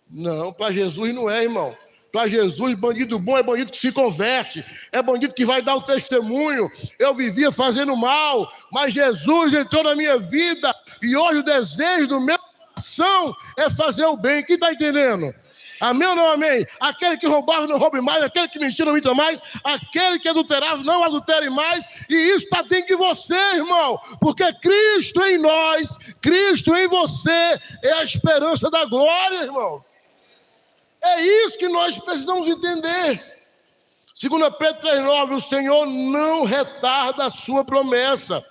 Não, para Jesus não é, irmão. Para Jesus, bandido bom é bandido que se converte, é bandido que vai dar o testemunho. Eu vivia fazendo mal, mas Jesus entrou na minha vida e hoje o desejo do meu coração é fazer o bem. Quem está entendendo? Amém ou não amém? Aquele que roubava não roube mais, aquele que mentia não minta mais, aquele que adulterava não adultere mais, e isso está dentro de você, irmão, porque Cristo em nós, Cristo em você é a esperança da glória, irmãos. É isso que nós precisamos entender. 2 Pedro 3,9, o Senhor não retarda a sua promessa,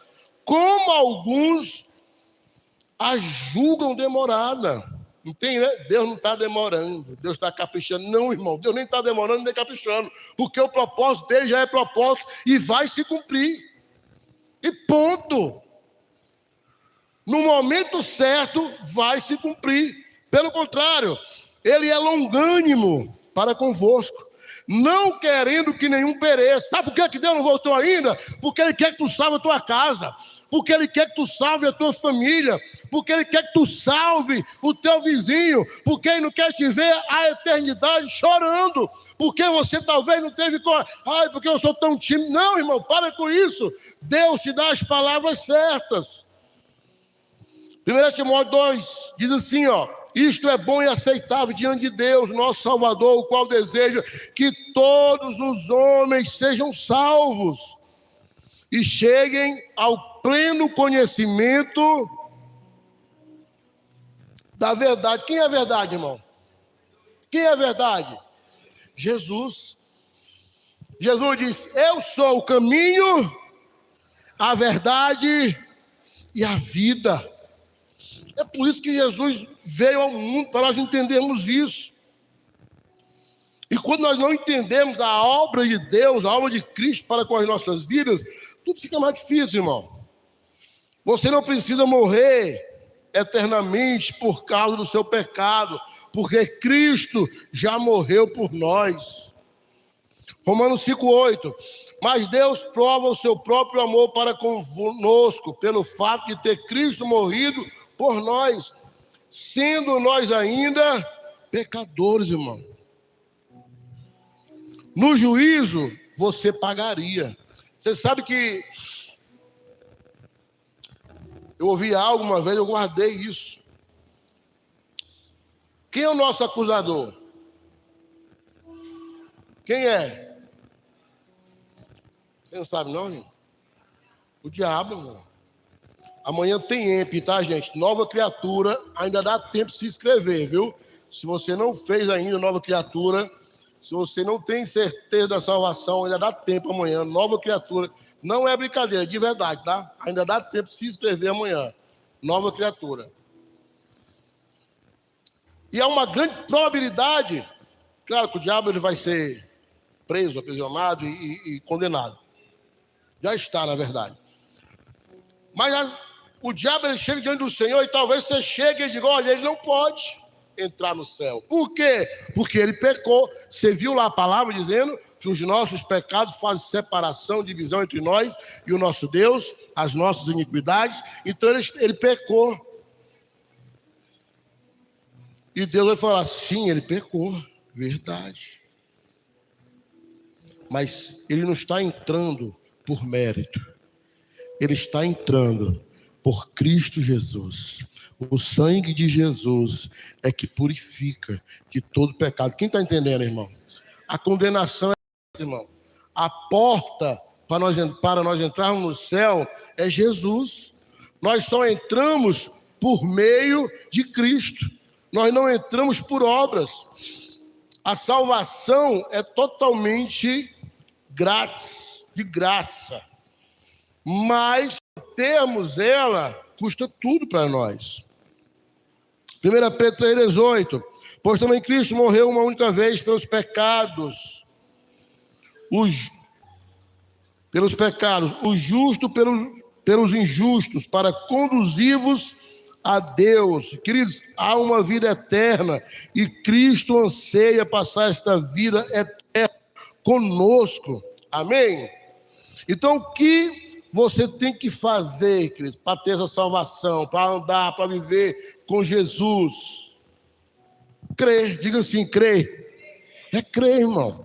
como alguns a julgam demorada. Não tem, né? Deus não está demorando, Deus está caprichando. Não, irmão, Deus nem está demorando nem caprichando, porque o propósito dele já é propósito e vai se cumprir. E ponto. No momento certo vai se cumprir. Pelo contrário, ele é longânimo para convosco, não querendo que nenhum pereça. Sabe por que Deus não voltou ainda? Porque Ele quer que tu salve a tua casa, porque Ele quer que tu salve a tua família, porque Ele quer que tu salve o teu vizinho, porque Ele não quer te ver a eternidade chorando, porque você talvez não teve coragem. Ai, porque eu sou tão tímido. Não, irmão, para com isso. Deus te dá as palavras certas. 1 Timóteo 2 diz assim, ó: isto é bom e aceitável diante de Deus, nosso Salvador, o qual deseja que todos os homens sejam salvos e cheguem ao pleno conhecimento da verdade. Quem é a verdade, irmão? Quem é a verdade? Jesus. Jesus diz: eu sou o caminho, a verdade e a vida. É por isso que Jesus veio ao mundo, para nós entendermos isso. E quando nós não entendemos a obra de Deus, a obra de Cristo para com as nossas vidas, tudo fica mais difícil, irmão. Você não precisa morrer eternamente por causa do seu pecado, porque Cristo já morreu por nós. Romanos 5,8. Mas Deus prova o seu próprio amor para conosco, pelo fato de ter Cristo morrido por nós, sendo nós ainda pecadores, irmão. No juízo, você pagaria. Você sabe que Eu ouvi algo uma vez, eu guardei isso. Quem é o nosso acusador? Quem é? Você não sabe não, irmão? O diabo, irmão. Amanhã tem EMP, tá, gente? Nova criatura, ainda dá tempo de se inscrever, viu? Se você não fez ainda nova criatura, se você não tem certeza da salvação, ainda dá tempo amanhã. Nova criatura. Não é brincadeira, de verdade, tá? Ainda dá tempo de se inscrever amanhã. Nova criatura. E há uma grande probabilidade, claro que o diabo ele vai ser preso, aprisionado e condenado. Já está, na verdade. Mas o diabo ele chega diante do Senhor e talvez você chegue e diga, olha, ele não pode entrar no céu. Por quê? Porque ele pecou. Você viu lá a palavra dizendo que os nossos pecados fazem separação, divisão entre nós e o nosso Deus, as nossas iniquidades. Então ele pecou. E Deus vai falar, sim, ele pecou, verdade. Mas ele não está entrando por mérito. Ele está entrando por Cristo Jesus. O sangue de Jesus é que purifica de todo pecado. Quem está entendendo, irmão? A condenação é, irmão. A porta para nós entrarmos no céu é Jesus. Nós só entramos por meio de Cristo. Nós não entramos por obras. A salvação é totalmente grátis, de graça. Mas termos ela custa tudo para nós. 1 Pedro 3,18. Pois também Cristo morreu uma única vez pelos pecados. Pelos pecados. O justo pelos injustos, para conduzir-vos a Deus. Queridos, há uma vida eterna e Cristo anseia passar esta vida eterna conosco. Amém? Então, o que você tem que fazer, queridos, para ter essa salvação, para andar, para viver com Jesus? Crer. Diga assim, crer. É crer, irmão.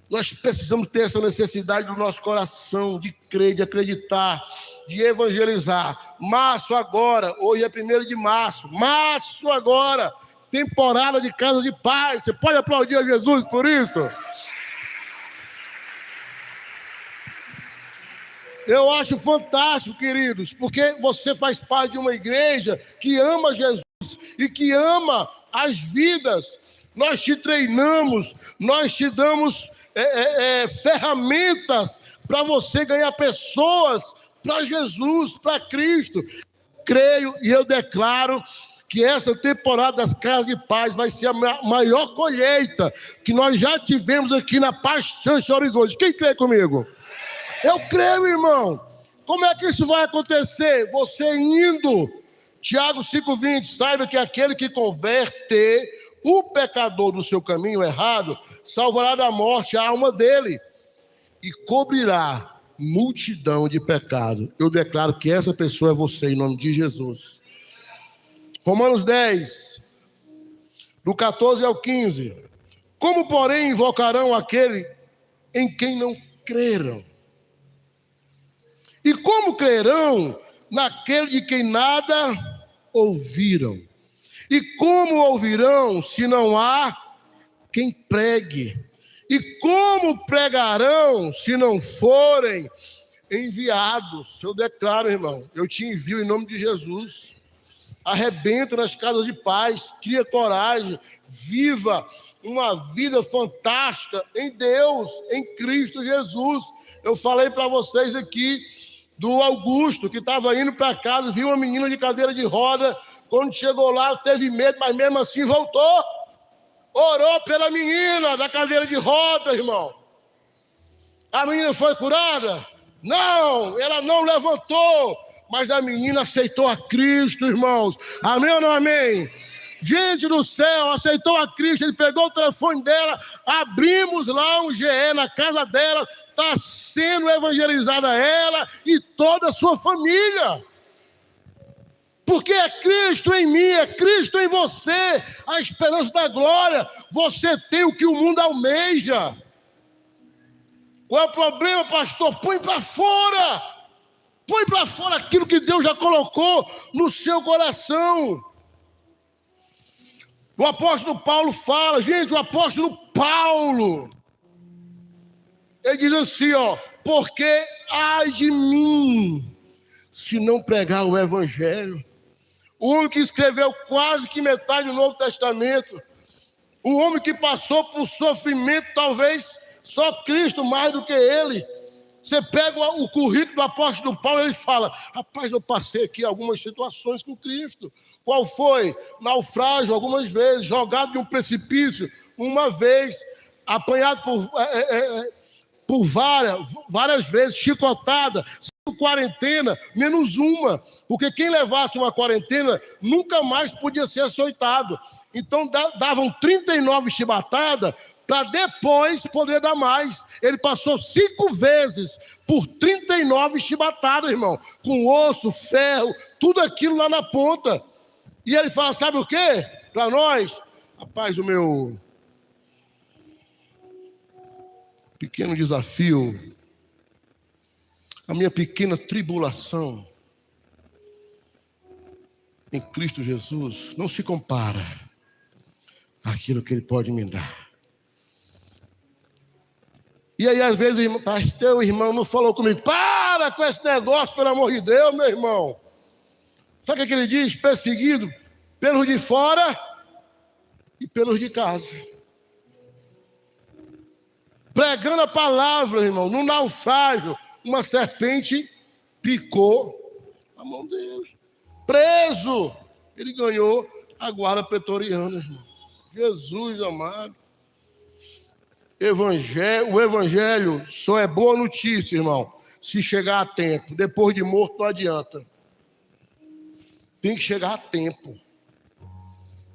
Nós precisamos ter essa necessidade do nosso coração, de crer, de acreditar, de evangelizar. Março agora, hoje é 1º de março, março agora, temporada de casa de paz. Você pode aplaudir a Jesus por isso? Eu acho fantástico, queridos, porque você faz parte de uma igreja que ama Jesus e que ama as vidas. Nós te treinamos, nós te damos ferramentas para você ganhar pessoas para Jesus, para Cristo. Creio e eu declaro que essa temporada das Casas de Paz vai ser a maior colheita que nós já tivemos aqui na Paixão de Horizonte. Quem crê comigo? Eu creio, irmão. Como é que isso vai acontecer? Você indo. Tiago 5,20, saiba que aquele que converte o pecador do seu caminho errado salvará da morte a alma dele e cobrirá multidão de pecado. Eu declaro que essa pessoa é você, em nome de Jesus. Romanos 10, do 14 ao 15. Como, porém, invocarão aquele em quem não creram? E como crerão naquele de quem nada ouviram? E como ouvirão se não há quem pregue? E como pregarão se não forem enviados? Eu declaro, irmão, eu te envio em nome de Jesus. Arrebenta nas casas de paz, cria coragem, viva uma vida fantástica em Deus, em Cristo Jesus. Eu falei para vocês aqui do Augusto, que estava indo para casa, viu uma menina de cadeira de roda. Quando chegou lá, teve medo, mas mesmo assim voltou. Orou pela menina da cadeira de roda, irmão. A menina foi curada? Não, ela não levantou, mas a menina aceitou a Cristo, irmãos. Amém ou não amém? Gente do céu, aceitou a Cristo. Ele pegou o telefone dela, abrimos lá um GE na casa dela, está sendo evangelizada ela e toda a sua família. Porque é Cristo em mim, é Cristo em você, a esperança da glória. Você tem o que o mundo almeja. Qual é o problema, pastor? Põe para fora. Põe para fora aquilo que Deus já colocou no seu coração. O apóstolo Paulo fala, gente, o apóstolo Paulo, ele diz assim, ó, porque ai de mim, se não pregar o evangelho. O homem que escreveu quase que metade do Novo Testamento, o homem que passou por sofrimento, talvez só Cristo mais do que ele. Você pega o currículo do apóstolo Paulo, ele fala, rapaz, eu passei aqui algumas situações com Cristo. Qual foi? Naufrágio algumas vezes, jogado de um precipício uma vez, apanhado por várias vezes, chicotada, quarentena, menos uma, porque quem levasse uma quarentena nunca mais podia ser açoitado. Então davam 39 chibatadas para depois poder dar mais. Ele passou 5 vezes por 39 chibatadas, irmão, com osso, ferro, tudo aquilo lá na ponta. E ele fala, sabe o quê? Para nós, rapaz, o meu pequeno desafio, a minha pequena tribulação em Cristo Jesus não se compara àquilo que Ele pode me dar. E aí, às vezes, pastor, o irmão não falou comigo, para com esse negócio, pelo amor de Deus, meu irmão. Sabe o que ele diz? Perseguido pelos de fora e pelos de casa. Pregando a palavra, irmão, no naufrágio, uma serpente picou a mão dele. Preso, ele ganhou a guarda pretoriana, irmão. Jesus amado. O evangelho só é boa notícia, irmão, se chegar a tempo. Depois de morto não adianta. Tem que chegar a tempo.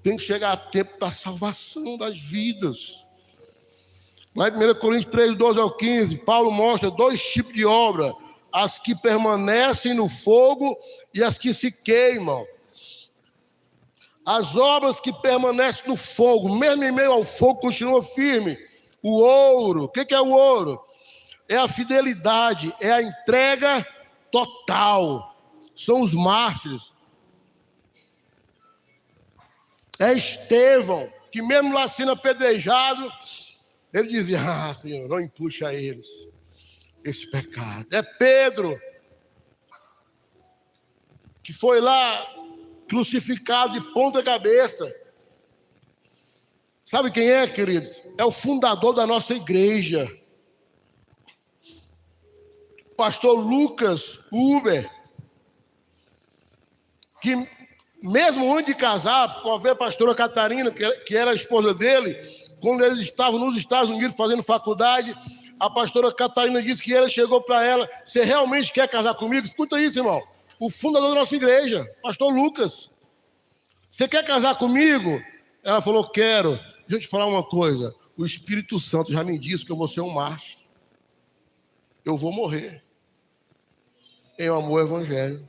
Tem que chegar a tempo para a salvação das vidas. Lá em 1 Coríntios 3, 12 ao 15, Paulo mostra 2 tipos de obra: as que permanecem no fogo e as que se queimam. As obras que permanecem no fogo, mesmo em meio ao fogo, continuam firmes. O ouro, o que é o ouro? É a fidelidade, é a entrega total. São os mártires. É Estevão, que mesmo lá sendo apedrejado, ele dizia, Senhor, não empuxa a eles esse pecado. É Pedro, que foi lá crucificado de ponta cabeça. Sabe quem é, queridos? É o fundador da nossa igreja. Pastor Lucas Uber, que mesmo antes de casar, com a pastora Catarina, que era a esposa dele, quando eles estavam nos Estados Unidos fazendo faculdade, a pastora Catarina disse que ele chegou para ela, você realmente quer casar comigo? Escuta isso, irmão. O fundador da nossa igreja, pastor Lucas. Você quer casar comigo? Ela falou, quero. Deixa eu te falar uma coisa. O Espírito Santo já me disse que eu vou ser um mártir. Eu vou morrer. Em amor ao evangelho.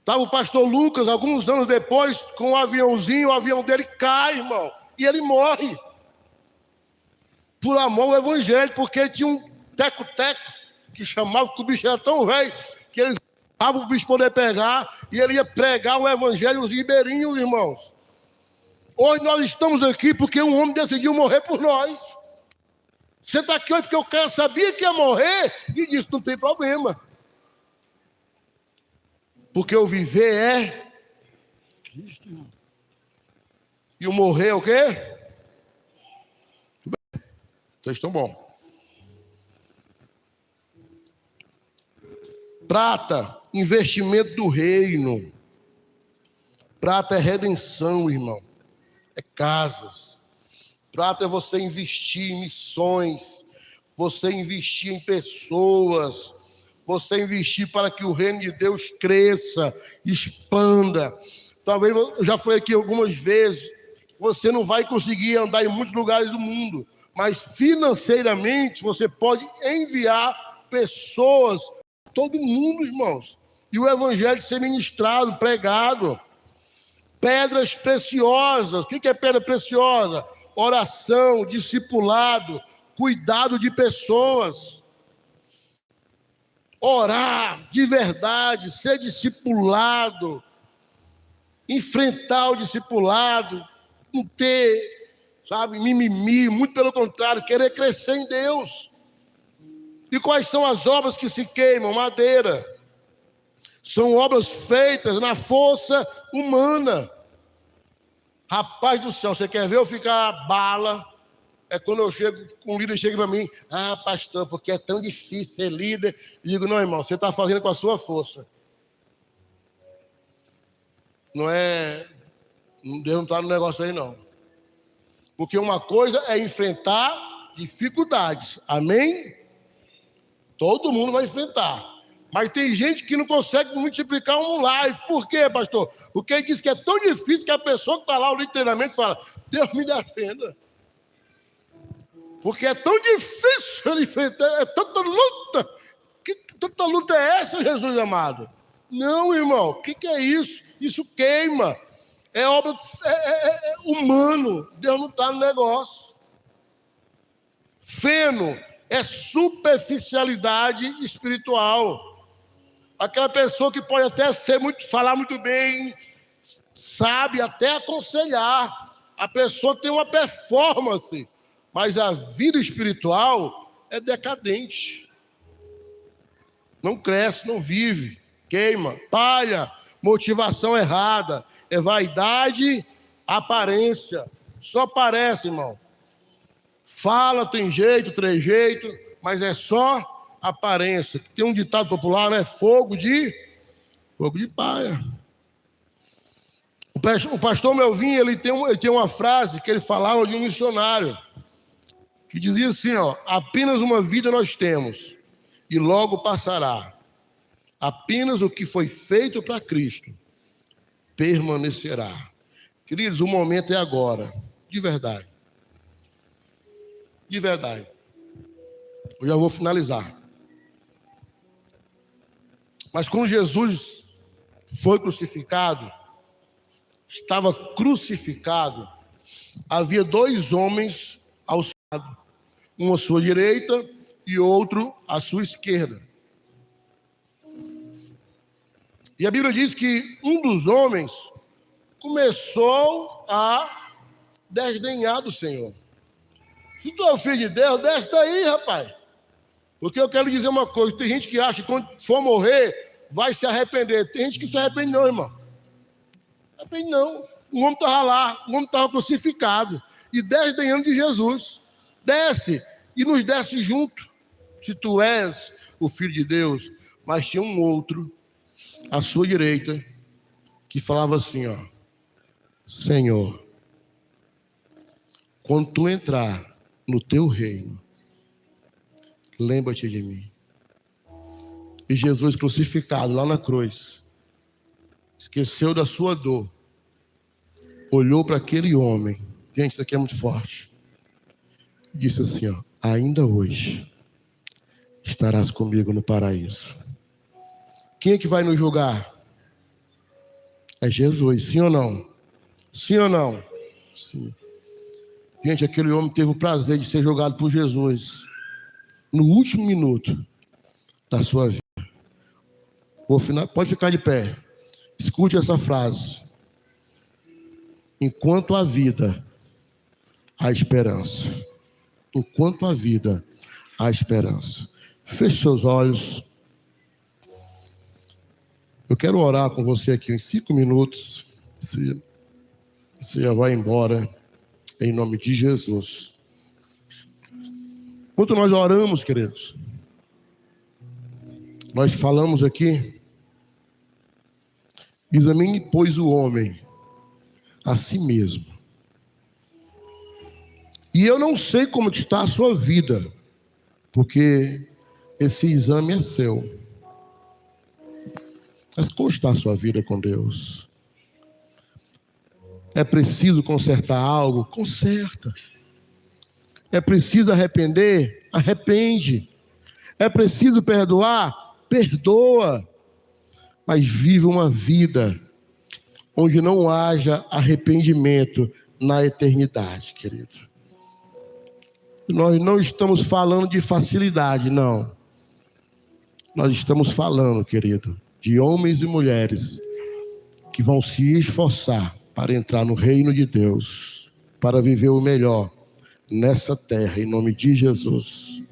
Estava o pastor Lucas, alguns anos depois, com um aviãozinho, o avião dele cai, irmão. E ele morre. Por amor ao evangelho, porque ele tinha um teco-teco, que chamava, que o bicho era tão velho, que eles davam o bicho poder pegar, e ele ia pregar o evangelho aos ribeirinhos, irmãos. Hoje nós estamos aqui porque um homem decidiu morrer por nós. Você está aqui hoje porque o cara sabia que ia morrer e disse, não tem problema. Porque o viver é Cristo, irmão. E o morrer é o quê? Vocês estão bom. Prata, investimento do reino. Prata é redenção, irmão. É casas. Prata é você investir em missões, você investir em pessoas, você investir para que o reino de Deus cresça, expanda. Talvez, eu já falei aqui algumas vezes, você não vai conseguir andar em muitos lugares do mundo, mas financeiramente você pode enviar pessoas, todo mundo, irmãos, e o evangelho ser ministrado, pregado. Pedras preciosas. O que é pedra preciosa? Oração, discipulado, cuidado de pessoas. orar de verdade, ser discipulado, enfrentar o discipulado, não ter, sabe, mimimi, muito pelo contrário, querer crescer em Deus. E quais são as obras que se queimam? Madeira. São obras feitas na força humana. Rapaz do céu, você quer ver eu ficar bala? É quando eu chego, um líder chega para mim, pastor, porque é tão difícil ser líder. Eu digo, não, irmão, você está fazendo com a sua força. Não é, Deus não está no negócio aí, não. Porque uma coisa é enfrentar dificuldades, amém? Todo mundo vai enfrentar. Mas tem gente que não consegue multiplicar um live. Por quê, pastor? Porque ele diz que é tão difícil que a pessoa que está lá no treinamento fala, Deus me defenda. Porque é tão difícil ele enfrentar, é tanta luta. Que tanta luta é essa, Jesus amado? Não, irmão, o que é isso? Isso queima. É obra humano. Deus não está no negócio. Feno é superficialidade espiritual. Aquela pessoa que pode até falar muito bem, sabe até aconselhar. A pessoa tem uma performance, mas a vida espiritual é decadente. Não cresce, não vive, queima, palha, motivação errada, é vaidade, aparência. Só parece, irmão. Fala, tem jeito, trejeito, mas é só aparência. Tem um ditado popular, né? Fogo de palha. O pastor Melvin, ele tem uma frase que ele falava de um missionário, que dizia assim, apenas uma vida nós temos, e logo passará. Apenas o que foi feito para Cristo permanecerá. Queridos, o momento é agora, de verdade. De verdade. Eu já vou finalizar. Mas quando Jesus foi crucificado, estava crucificado, havia 2 homens ao seu lado, um à sua direita e outro à sua esquerda. E a Bíblia diz que um dos homens começou a desdenhar do Senhor. Se tu é o filho de Deus, desce daí, rapaz. Porque eu quero dizer uma coisa, tem gente que acha que quando for morrer, vai se arrepender. Tem gente que se arrepende não, irmão. Arrepende não. O homem estava lá, o homem estava crucificado. E desdenhando de Jesus. Desce, e nos desce junto. Se tu és o filho de Deus. Mas tinha um outro, à sua direita, que falava assim, Senhor, quando tu entrar no teu reino, lembra-te de mim. E Jesus crucificado lá na cruz, esqueceu da sua dor, olhou para aquele homem, gente, isso aqui é muito forte, disse assim, ainda hoje estarás comigo no paraíso. Quem é que vai nos julgar? É Jesus, sim ou não? Sim ou não? Sim. Gente, aquele homem teve o prazer de ser julgado por Jesus no último minuto da sua vida. Pode ficar de pé. Escute essa frase. Enquanto há vida, há esperança. Enquanto há vida, há esperança. Feche seus olhos. Eu quero orar com você aqui em 5 minutos. Você já vai embora, em nome de Jesus. Enquanto nós oramos, queridos, nós falamos aqui, examine, pois, o homem a si mesmo. E eu não sei como está a sua vida, porque esse exame é seu. Mas como está a sua vida com Deus? É preciso consertar algo? Conserta. É preciso arrepender? Arrepende. É preciso perdoar? Perdoa. Mas vive uma vida onde não haja arrependimento na eternidade, querido. Nós não estamos falando de facilidade, não. nós estamos falando, querido, de homens e mulheres que vão se esforçar para entrar no reino de Deus, para viver o melhor nessa terra, em nome de Jesus.